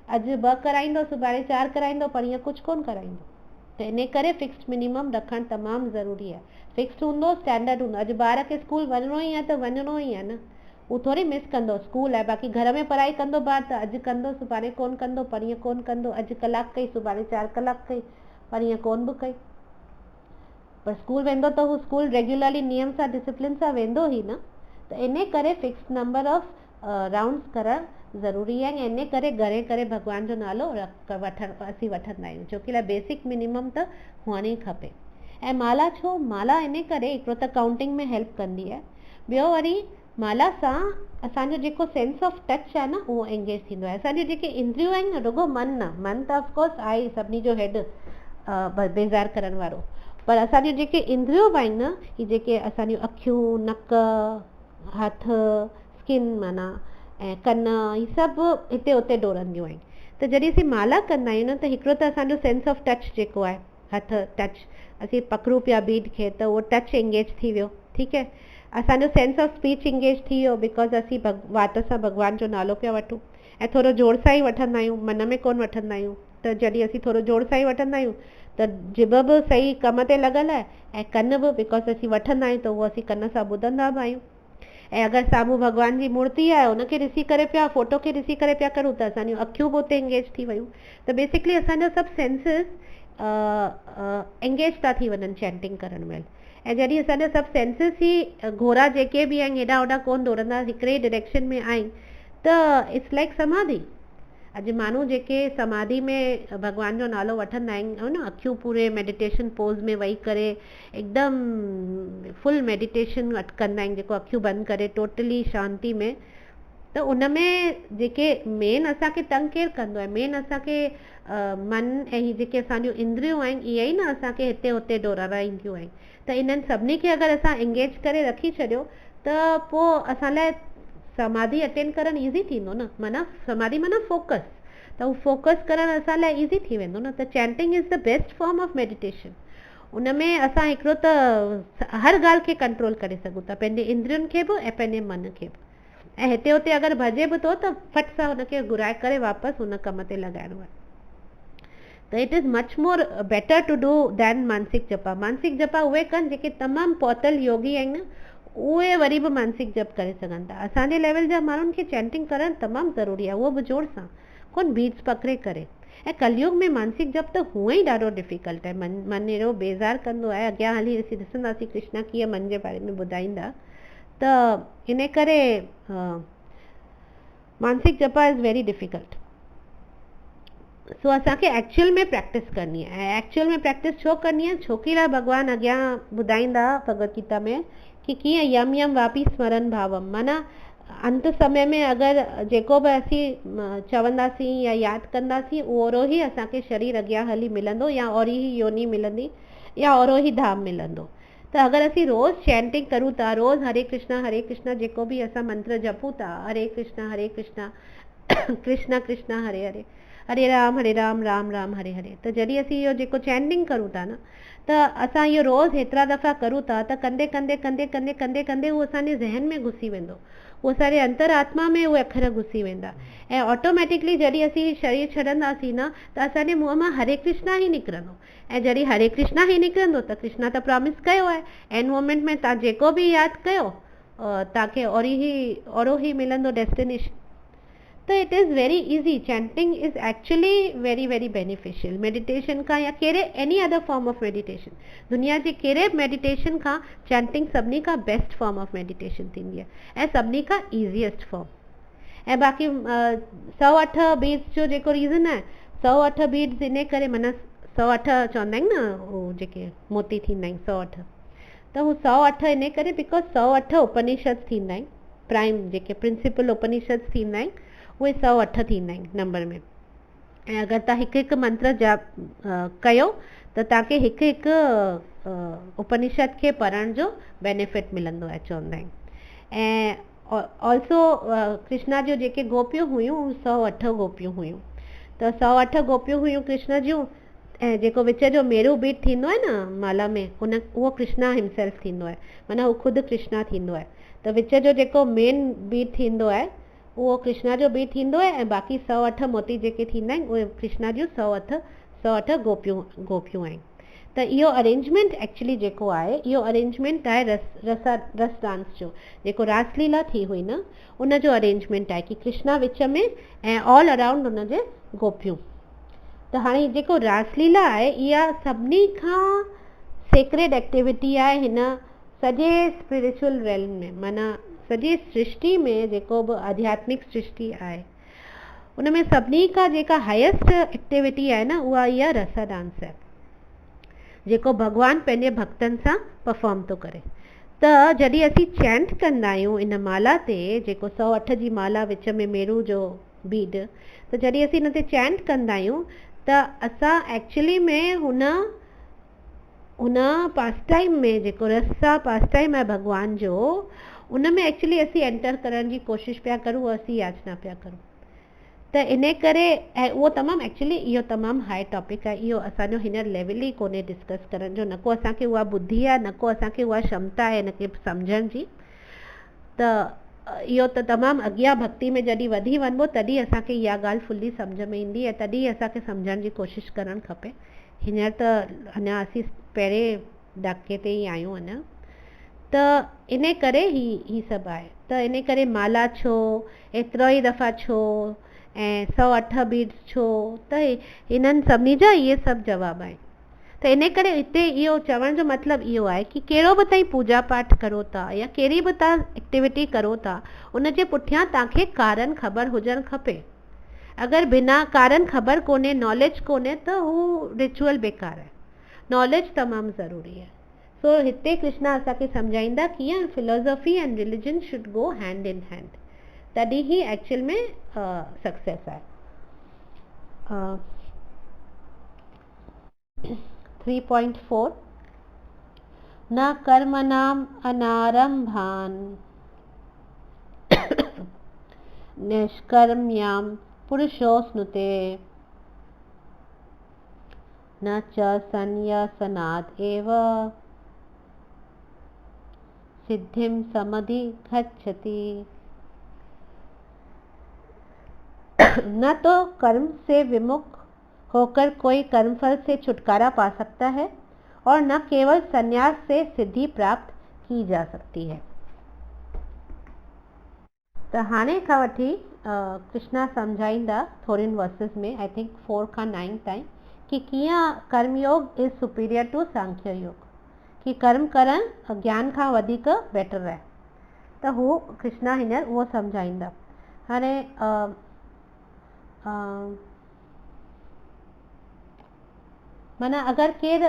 अॼु 2 कराईंदो, सुभाणे 4 कराईंदो, पर ईअं कुझु कोन कराईंदो। त इन करे फिक्स्ड मिनिमम रखणु तमामु ज़रूरी आहे। फिक्स्ड हूंदो, स्टैंडर्ड हूंदो। अॼु ॿार खे स्कूल वञिणो ई आहे त वञिणो ई आहे न, हू थोरी मिस कंदो। स्कूल आहे, बाक़ी घर में पढ़ाई कंदो ॿार त अॼु कंदो, सुभाणे कोन कंदो, परीहं कोन कंदो। अॼु कलाक कई, सुभाणे 4 कलाक कई, परीहं कोन बि कई। पर स्कूल वेंदो त हू स्कूल रेगुलरली नियम सां, डिसिप्लिन सां वेंदो ई न। त इन करे फिक्स नंबर ऑफ राउंड्स करणु ज़रूरी आहे। ऐं इन करे घणे करे भॻवान जो नालो असीं वठंदा आहियूं, छो की बेसिक मिनिमम त हुअण ई खपे। ऐं माला छो? माला इन करे, हिकिड़ो त काउंटिंग में हेल्प कंदी आहे, ॿियो वरी माला सां असांजो जेको सेंस ऑफ टच आहे न, उहो एंगेज थींदो आहे। असांजो जेके इंद्रियूं आहिनि न, रुगो मन न, मन त ऑफकोर्स आहे ई सभिनी जो हेड बेज़ार करण वारो, पर असांजूं जेके इंद्रियूं बि आहिनि न, ही जेके असांजूं अखियूं, नक, हथ, स्किन माना ऐं कन, ही सभु हिते हुते डोड़ंदियूं आहिनि। त जॾहिं असीं माला कंदा आहियूं न, त हिकिड़ो त असांजो सेंस ऑफ टच जेको आहे, हथ टच, असीं पकड़ूं पिया बीड खे त उहो टच एंगेज थी वियो, ठीकु आहे। असांजो सेंस ऑफ स्पीच एंगेज थी वियो, बिकॉज असीं वात सां भॻवान जो नालो पिया वठूं। ऐं थोरो जोर सां ई वठंदा आहियूं, मन में कोन वठंदा आहियूं। त जॾहिं असीं थोरो जोर सां ई वठंदा आहियूं त जिभ बि सही कम ते लॻल आहे, ऐं कन बि, बिकॉज असीं वठंदा आहियूं त उहो असीं कन सां ॿुधंदा बि आहियूं। ऐं अगरि साम्हूं भॻवान जी मूर्ति आहे, उनखे ॾिसी करे पिया, फोटो खे ॾिसी करे पिया करूं, त असांजूं अखियूं बि उते एंगेज थी वियूं। त बेसिकली असांजा सभु सेंसिस एंगेज था थी वञनि चैंटिंग करण महिल। ऐं जॾहिं असांजा सभु सेंसिस ई घोड़ा जेके बि आहिनि हेॾा होॾा कोन दौड़ंदा, हिकिड़े ई डायरेक्शन में आहिनि, त इट्स लाइक समाधि। अॼु माण्हू जेके समाधि में भॻवान जो नालो वठंदा आहिनि न, अखियूं पूरे मेडिटेशन पोज़ में वेही करे हिकदमि फुल मेडिटेशन कंदा आहिनि, जेको अखियूं बंदि करे टोटली शांती में, त उन में जेके मेन असांखे तंग केरु कंदो आहे? मेन असांखे मन ऐं ही जेके असांजूं इंद्रियूं आहिनि, इहे ई न असांखे हिते हुते डोराराईंदियूं आहिनि। त इन्हनि सभिनी खे अगरि असां एंगेज करे रखी छॾियो, त पोइ असां लाइ समाधि अटेंड करणु ईज़ी थींदो न। माना समाधि माना फोकस, त हू फोकस करणु असां लाइ ईज़ी थी वेंदो न। त chanting is the best form of meditation. उन में असां हिकिड़ो त हर ॻाल्हि खे कंट्रोल करे सघूं था, पंहिंजे इंद्रियुनि खे बि ऐं पंहिंजे मन खे बि। ऐं हिते हुते अगरि भॼे बि थो त फट सां हुनखे घुराए करे वापसि हुन कम ते लॻाइणो आहे। त it is much more better to do than मानसिक जपा। मानसिक जपा उहे कनि जेके तमामु पहुतल योगी आहिनि, उहे वरी बि मानसिक जप करे सघनि था। असांजे लेवल जा माण्हुनि खे चैंटिंग करणु तमामु ज़रूरी आहे, उहो बि जोर सां, कोन बीट्स पकिड़े करे। ऐं कलयुग में मानसिक जप त हुअं ई ॾाढो डिफिकल्ट आहे, मन अहिड़ो बेज़ार कंदो आहे। अॻियां हली ॾिसंदासीं कृष्णा कीअं मन जे बारे में ॿुधाईंदा। त इन करे मानसिक जपा इज़ वेरी डिफिकल्ट। सो असांखे एक्चुअल में प्रैक्टिस करणी आहे। ऐं एक्चुअल में प्रैक्टिस छो करणी आहे? छोकी लाइ भॻवानु अॻियां ॿुधाईंदा भगवत गीता में कि कीअं यम यम वापी स्मरण भावम, माना अंत समय में अगरि जेको बि असीं चवंदासीं या यादि कंदासीं, ओहिड़ो ई असांखे शरीर अॻियां हली मिलंदो, या ओहिड़ी ई योनी मिलंदी, या ओहिड़ो ई धाम मिलंदो। त अगरि असीं रोज़ चैंटिंग करूं था, रोज़ हरे कृष्णा जेको बि असां मंत्र जपूं था, हरे कृष्णा कृष्णा कृष्णा हरे हरे, हरे राम राम राम हरे हरे, त जॾहिं असीं इहो जेको चैंटिंग करूं था न, त असां इहो रोज़ हेतिरा दफ़ा करूं था, त कंदे कंदे कंदे कंदे कंदे कंदे उहो असांजे ज़हन में घुसी वेंदो, उहो असांजे अंतरात्मा में उहे अखर घुसी वेंदा। ऐं ऑटोमेटिकली जॾहिं असीं शरीर छॾंदासीं न, त असांजे मुंहं मां हरे कृष्णा ई निकिरंदो। ऐं जॾहिं हरे कृष्णा ई निकिरंदो त कृष्णा त प्रॉमिस कयो आहे, एंड मोमेंट में तव्हां जेको बि यादि कयो तव्हांखे ओहिड़ो ई मिलंदो डेस्टिनेशन। तो it is very easy. Chanting is actually very very beneficial meditation खां, या कहिड़े any other form of meditation. दुनिया जे कहिड़े मेडिटेशन खां चैंटिंग सभिनी खां बेस्ट फॉर्म ऑफ मेडिटेशन थींदी आहे, ऐं सभिनी खां ईज़ीएस्ट फॉर्म। ऐं बाक़ी 108 बीट्स जो जेको रीज़न आहे, 108 बीट्स इन करे, माना 108 चवंदा आहिनि न, उहो जेके मोती थींदा आहिनि 108, त हू 108 इन करे बिकॉज 108 उपनिषद थींदा आहिनि, प्राइम जेके प्रिंसिपल उपनिषद थींदा आहिनि, उहे 108 थींदा आहिनि नंबर में। ऐं अगरि तव्हां हिकु हिकु मंत्र जाप कयो त तव्हांखे हिकु हिकु उपनिषद खे पढ़ण जो बेनिफिट मिलंदो आहे, चवंदा आहिनि। ऐं ऑल्सो कृष्णा जो जेके गोपियूं हुयूं, 108 गोपियूं हुयूं, त 108 गोपियूं हुयूं कृष्ण जूं। ऐं जेको विच जो मेरू बीट थींदो आहे न माला में, उहो कृष्णा हिमसेल्फ थींदो आहे, माना उहो ख़ुदि कृष्णा थींदो आहे। त विच जो जेको मेन बीट थींदो आहे, उहो कृष्णा जो बि थींदो आहे ऐं बाक़ी 108 मोती जेके थींदा आहिनि उहे कृष्णा जूं 108 गोपियूं आहिनि। त इहो अरेंजमेंट एक्चुअली जेको आहे इहो अरेंजमेंट आहे रस डांस जो, जेको रासलीला थी हुई न उन जो अरेंजमेंट आहे कि कृष्णा विच में ऐं ऑल अराउंड उन जे गोपियूं। त हाणे जेको रासलीला आहे इहा सभिनी खां सेक्रेड एक्टिविटी आहे हिन सॼे स्पिरिचुअल रेल्म में, माना सॼी सृष्टि में जेको बि आध्यात्मिक सृष्टि आहे उन में सभिनी खां जेका हाईएस्ट एक्टिविटी आहे न उहा इहा रस डांस आहे, जेको भॻवानु पंहिंजे भक्तनि सां परफॉर्म थो करे। त जॾहिं असीं चैंट कंदा आहियूं इन माला ते, जेको 108 जी माला विच में मेरू जो बीड, त जॾहिं असीं हिन ते चैंट कंदा आहियूं त असां एक्चुअली में हुन पास्टाइम में जेको रसा पास्टाइम आहे भॻवान जो उन में एक्चुअली असीं एंटर करण जी कोशिशि पिया करूं, असीं याचना पिया करूं। त इन करे ऐं उहो तमामु एक्चुअली इहो तमामु हाई टॉपिक आहे, इहो असांजो हींअर लेवल ई कोन्हे डिस्कस करण जो, न को असांखे उहा ॿुधी आहे न को असांखे उहा क्षमता आहे हिनखे सम्झण जी। त इहो त तमामु अॻियां भक्ति में जॾहिं वधी वञिबो तॾहिं असांखे इहा ॻाल्हि फुली सम्झ में ईंदी ऐं तॾहिं असांखे सम्झण जी कोशिशि करणु खपे। हींअर त अञा असीं पहिरें ॾाके ते ई आहियूं अञा। त इन करे ही सभु आहे। त इन करे माला छो, एतिरो ई दफ़ा छो ऐं 108 बीड्स छो, त हिननि सभिनी जा इहे सभु जवाब आहिनि। त इन करे हिते इहो चवण जो मतिलबु इहो आहे कि कहिड़ो बि तव्हां पूजा पाठ करो था या कहिड़ी बि तव्हां एक्टिविटी करो था उन जे पुठियां तव्हांखे कारण ख़बर हुजणु खपे। अगरि बिना कारण ख़बर कोन्हे, नॉलेज कोन्हे त हू रिचुअल बेकार आहे। नॉलेज तमामु ज़रूरी आहे। सो हिते कृष्णा असांखे सम्झाईंदा कीअं philosophy and religion should go hand in hand, तॾहिं ही एक्चुअल में सक्सेस आहे। 3.4 न कर्मणाम् अनारंभान् निष्कर्म्यां पुरुषोऽश्नुते न च संन्यासनाद् एव सिद्धिं समधिगच्छति। न तो कर्म से विमुख होकर कोई कर्मफल से छुटकारा पा सकता है और न केवल संन्यास से सिद्धि प्राप्त की जा सकती है। त हाणे खां वठी कृष्णा सम्झाईंदा थोरनि वर्सेस में, आई थिंक 4 खां 9 ताईं, कि कीअं कर्मयोग इज सुपीरियर टू सांख्य योग, कि कर्म करण ज्ञान खां वधीक बेटर आहे। त हू कृष्णा हींअर उहो सम्झाईंदा। हाणे माना अगरि केरु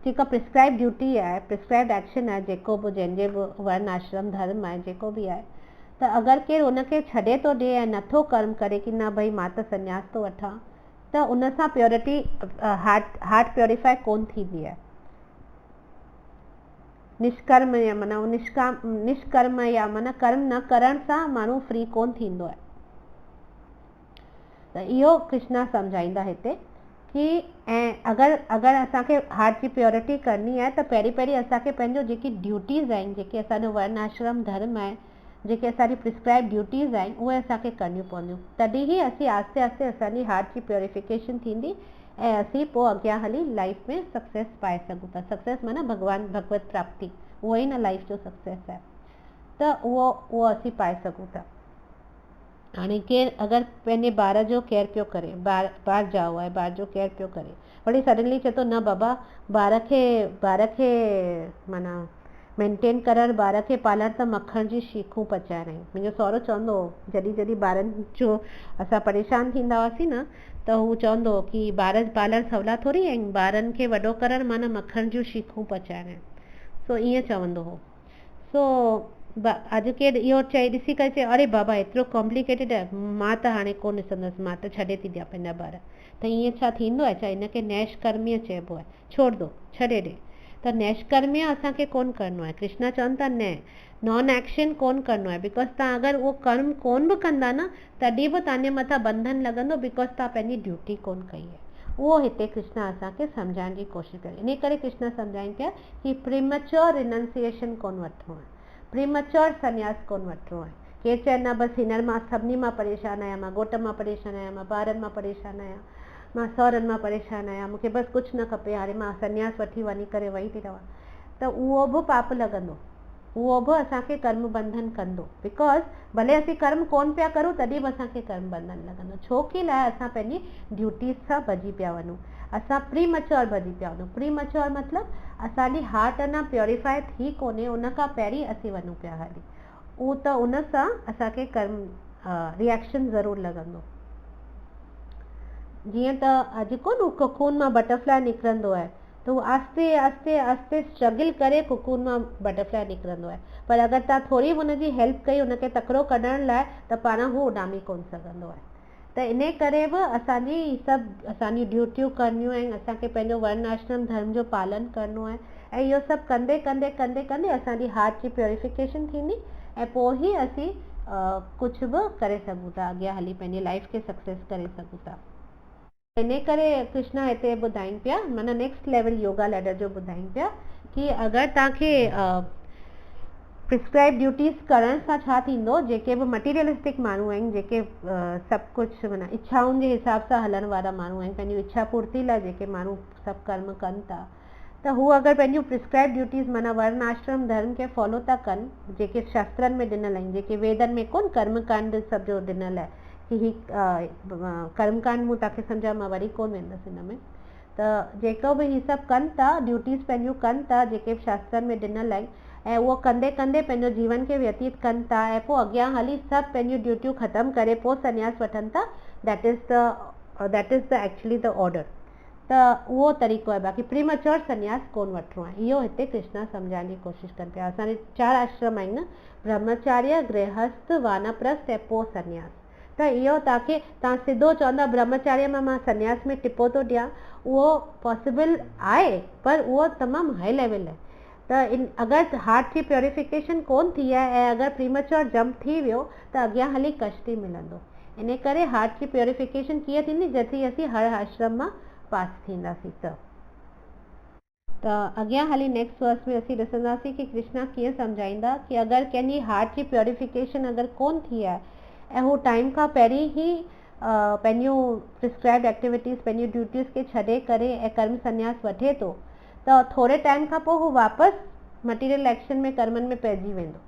जेका प्रिस्क्राइब ड्यूटी आहे, प्रिस्क्राइब एक्शन आहे, जेको बि जंहिंजे बि वर्ण आश्रम धर्म आहे जेको बि आहे, त अगरि केरु उनखे छॾे थो ॾिए ऐं नथो कर्म करे कि न भई मां त संन्यास थो वठां, त उन सां प्योरिटी हार्ट प्योरीफाई कोन थींदी आहे। निष्कर्म या माना निष्कर्म या माना कर्म न करण सां माण्हू फ्री कोन थींदो आहे। त इहो कृष्णा सम्झाईंदा हिते कि ऐं अगरि असांखे हार्ट जी प्योरिटी करणी आहे त पहिरीं असांखे पंहिंजो जेकी ड्यूटीज़ आहिनि, जेके असांजो वर्ण आश्रम धर्म आहे, जेके असांजी प्रिस्क्राइब ड्यूटीज़ आहिनि उहे असांखे करणियूं पवंदियूं, तॾहिं ई असीं आस्ते आस्ते असांजी हार्ट जी प्योरिफिकेशन थींदी ऐं असीं पोइ अॻियां हली लाइफ में सक्सेस पाए सघूं था। सक्सेस माना भगवत प्राप्ति, उहो ई न लाइफ जो सक्सेस आहे। त उहो असीं पाए सघूं था। हाणे केरु अगरि पंहिंजे ॿार जो केयर पियो करे, ॿार जाओ आहे, ॿार जो केयर पियो करे, वरी सडनली चए थो न बाबा ॿार खे माना मेंटेन करणु, ॿार खे पालण त मखण जी शीखूं पचाइण आहिनि। मुंहिंजो सहुरो चवंदो हो, जॾहिं ॿारनि जो असां परेशान थींदा हुआसीं न त हू चवंदो हो कि ॿार पालण सवला थोरी आहिनि, ॿारनि खे वॾो करणु माना मखण जूं शीखूं पचाइण आहिनि। सो ईअं चवंदो हो। सो अॼु केरु इहो चई ॾिसी करे चए अरे बाबा एतिरो कॉम्प्लिकेटेड आहे, मां त हाणे कोन ॾिसंदसि, मां त छॾे थी ॾियां पंहिंजा ॿार। त ईअं छा थींदो आहे छा? हिनखे नैष्कर्म्य चइबो आहे, छोड़ दो, छॾे ॾे। त नैष्कर्म्य असांखे कोन करिणो आहे। कृष्णा चवनि था न, नॉन एक्शन कोन करिणो आहे, बिकॉज तव्हां अगरि उहो कर्म कोन बि कंदा न तॾहिं बि तव्हांजे मथां बंधन लॻंदो, बिकॉज तव्हां पंहिंजी ड्यूटी कोन कई आहे। उहो हिते कृष्णा असांखे सम्झाइण जी कोशिशि करे। इन करे कृष्णा सम्झाइनि पिया कि प्रीमैच्योर रिनंसिएशन कोन वठिणो आहे, प्रीमैच्योर संन्यास कोन वठिणो आहे, के चवनि न बसि हींअर मां सभिनी मां परेशान आहियां, मां घोट मां परेशान आहियां, मां ॿारनि मां परेशान आहियां, मां सहुरनि मां परेशान आहियां, मूंखे बसि कुझु न खपे, हाणे मां संन्यास वठी वञी करे वेही थी रहां, त उहो बि पाप लॻंदो, उहो बि असांखे कर्म बंधन कंदो। बिकॉज़ भले असीं कर्म कोन पिया करूं तॾहिं बि असांखे कर्म बंधन लॻंदो। छो की लाइ असां पंहिंजी ड्यूटीज़ सां भॼी पिया वञूं, असां प्री मच्योर भॼी पिया वञूं। प्री मच्योर मतिलबु असांजी हार्ट अञा प्योरीफाई थी कोन्हे, उन खां पहिरीं असीं वञूं पिया हली, उहो त उन सां असांखे कर्म रिएक्शन ज़रूरु लॻंदो। जीअं त अॼु कोन कोकून मां बटरफ्लाई निकिरंदो आहे, त उहो आस्ते आस्ते आस्ते स्ट्रगल करे कोकून मां बटरफ्लाई निकिरंदो आहे, पर अगरि तव्हां थोरी हुनजी हेल्प कई हुनखे तकिड़ो कढण लाइ, त पाण हू उॾामी कोन सघंदो आहे। त इन करे बि असांजी सभु असांजी ड्यूटियूं करणियूं आहिनि, असांखे पंहिंजो वर्ण आश्रम धर्म जो पालन करिणो आहे, ऐं इहो सभु कंदे कंदे कंदे कंदे असांजी हार्ट जी प्योरिफिकेशन थींदी, ऐं पोइ ई असीं कुझु बि करे सघूं था, अॻियां हली पंहिंजी लाइफ खे सक्सेस करे सघूं था। इन करे कृष्णा हिते ॿुधाइनि पिया, माना नेक्स्ट लेवल योगा लैडर जो ॿुधाइनि पिया कि अगरि तव्हांखे प्रिस्क्राइब ड्यूटीज़ करण सां छा थींदो, जेके बि मटीरियलिस्टिक माण्हू आहिनि, जेके सभु कुझु माना इच्छाउनि जे हिसाब सां हलण वारा माण्हू आहिनि, पंहिंजी इच्छा पूर्ति लाइ जेके माण्हू सभु कर्म कनि था, त हू अगरि पंहिंजूं प्रिस्क्राइब ड्यूटीज़ माना वर्ण आश्रम धर्म खे फॉलो था कनि, जेके शास्त्रनि में ॾिनल आहिनि, जेके वेदनि में कोन कर्मकांड सभु जो ॾिनल आहे कि ही कर्मकांड मूं तव्हांखे सम्झायो, मां वरी कोन वेंदसि हिन में, त जेको बि ही सभु कनि था, ड्यूटीज़ पंहिंजूं कनि था जेके शास्त्रनि में ॾिनल आहिनि, ऐं उहो कंदे कंदे पंहिंजो जीवन खे व्यतीत कनि था, ऐं पोइ अॻियां हली सभु पंहिंजूं ड्यूटियूं ख़तमु करे पोइ संन्यास वठनि था, that is the actually the order. त उहो तरीक़ो आहे, बाक़ी प्रीमच्योर संन्यास कोन वठिणो आहे, इहो हिते कृष्णा सम्झाइण जी कोशिशि कनि पिया। असांजे 4 आश्रम आहिनि न, ब्रह्मचार्य, गृहस्थ, वानप्रस्थ ऐं पोइ संन्यास। त इहो तव्हांखे, तव्हां सिधो चवंदा ब्रह्मचार्य में मां संन्यास में टिपो थो ॾियां, उहो पॉसिबल आहे, पर उहो तमामु हाई लेवल आहे। त अगरि हार्ट जी प्योरिफिकेशन कोन थी आहे, ऐं अगरि प्रीमच्योर जंप थी वियो, त अॻियां हली कष्ट ई मिलंदो। इन करे हार्ट जी प्योरिफिकेशन कीअं थींदी, जॾहिं असीं हर आश्रम मां पास थींदासीं त अॻियां हली नेक्स्ट वर्स में असीं ॾिसंदासीं कि कृष्णा कीअं सम्झाईंदा कि अगरि कंहिंजी हार्ट जी प्योरिफिकेशन अगरि कोन थी आहे, ऐं हू टाइम खां पहिरीं ई पंहिंजूं प्रिस्क्राइब्ड एक्टिविटीज़, पंहिंजी ड्यूटीज़ खे छॾे करे ऐं कर्म संन्यास वठे थो, त थोरे टाइम खां पोइ हू वापसि मटीरियल एक्शन में कर्मनि में पइजी वेंदो,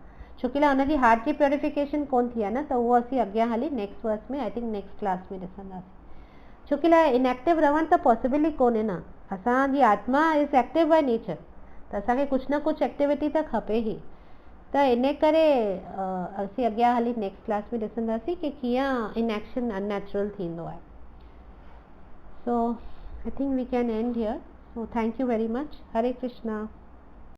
छोकी लाइ हुनजी हार्ट जी प्योरिफिकेशन कोन थी आहे न। त उहो असीं अॻियां हली नेक्स्ट वर्स में, आई थिंक नेक्स्ट क्लास में ॾिसंदासीं। छोकी लाइ इनएक्टिव रहण त पॉसिबल ई कोन्हे न, असांजी आत्मा इज़ एक्टिव बाय नेचर, त असांखे कुझु न कुझु एक्टिविटी त खपे ई। त इन करे असीं अॻियां हली नेक्स्ट क्लास में ॾिसंदासीं कि कीअं इनएक्शन अननेचुरल थींदो आहे। So I think we can end here. So thank you very much. Hare Krishna.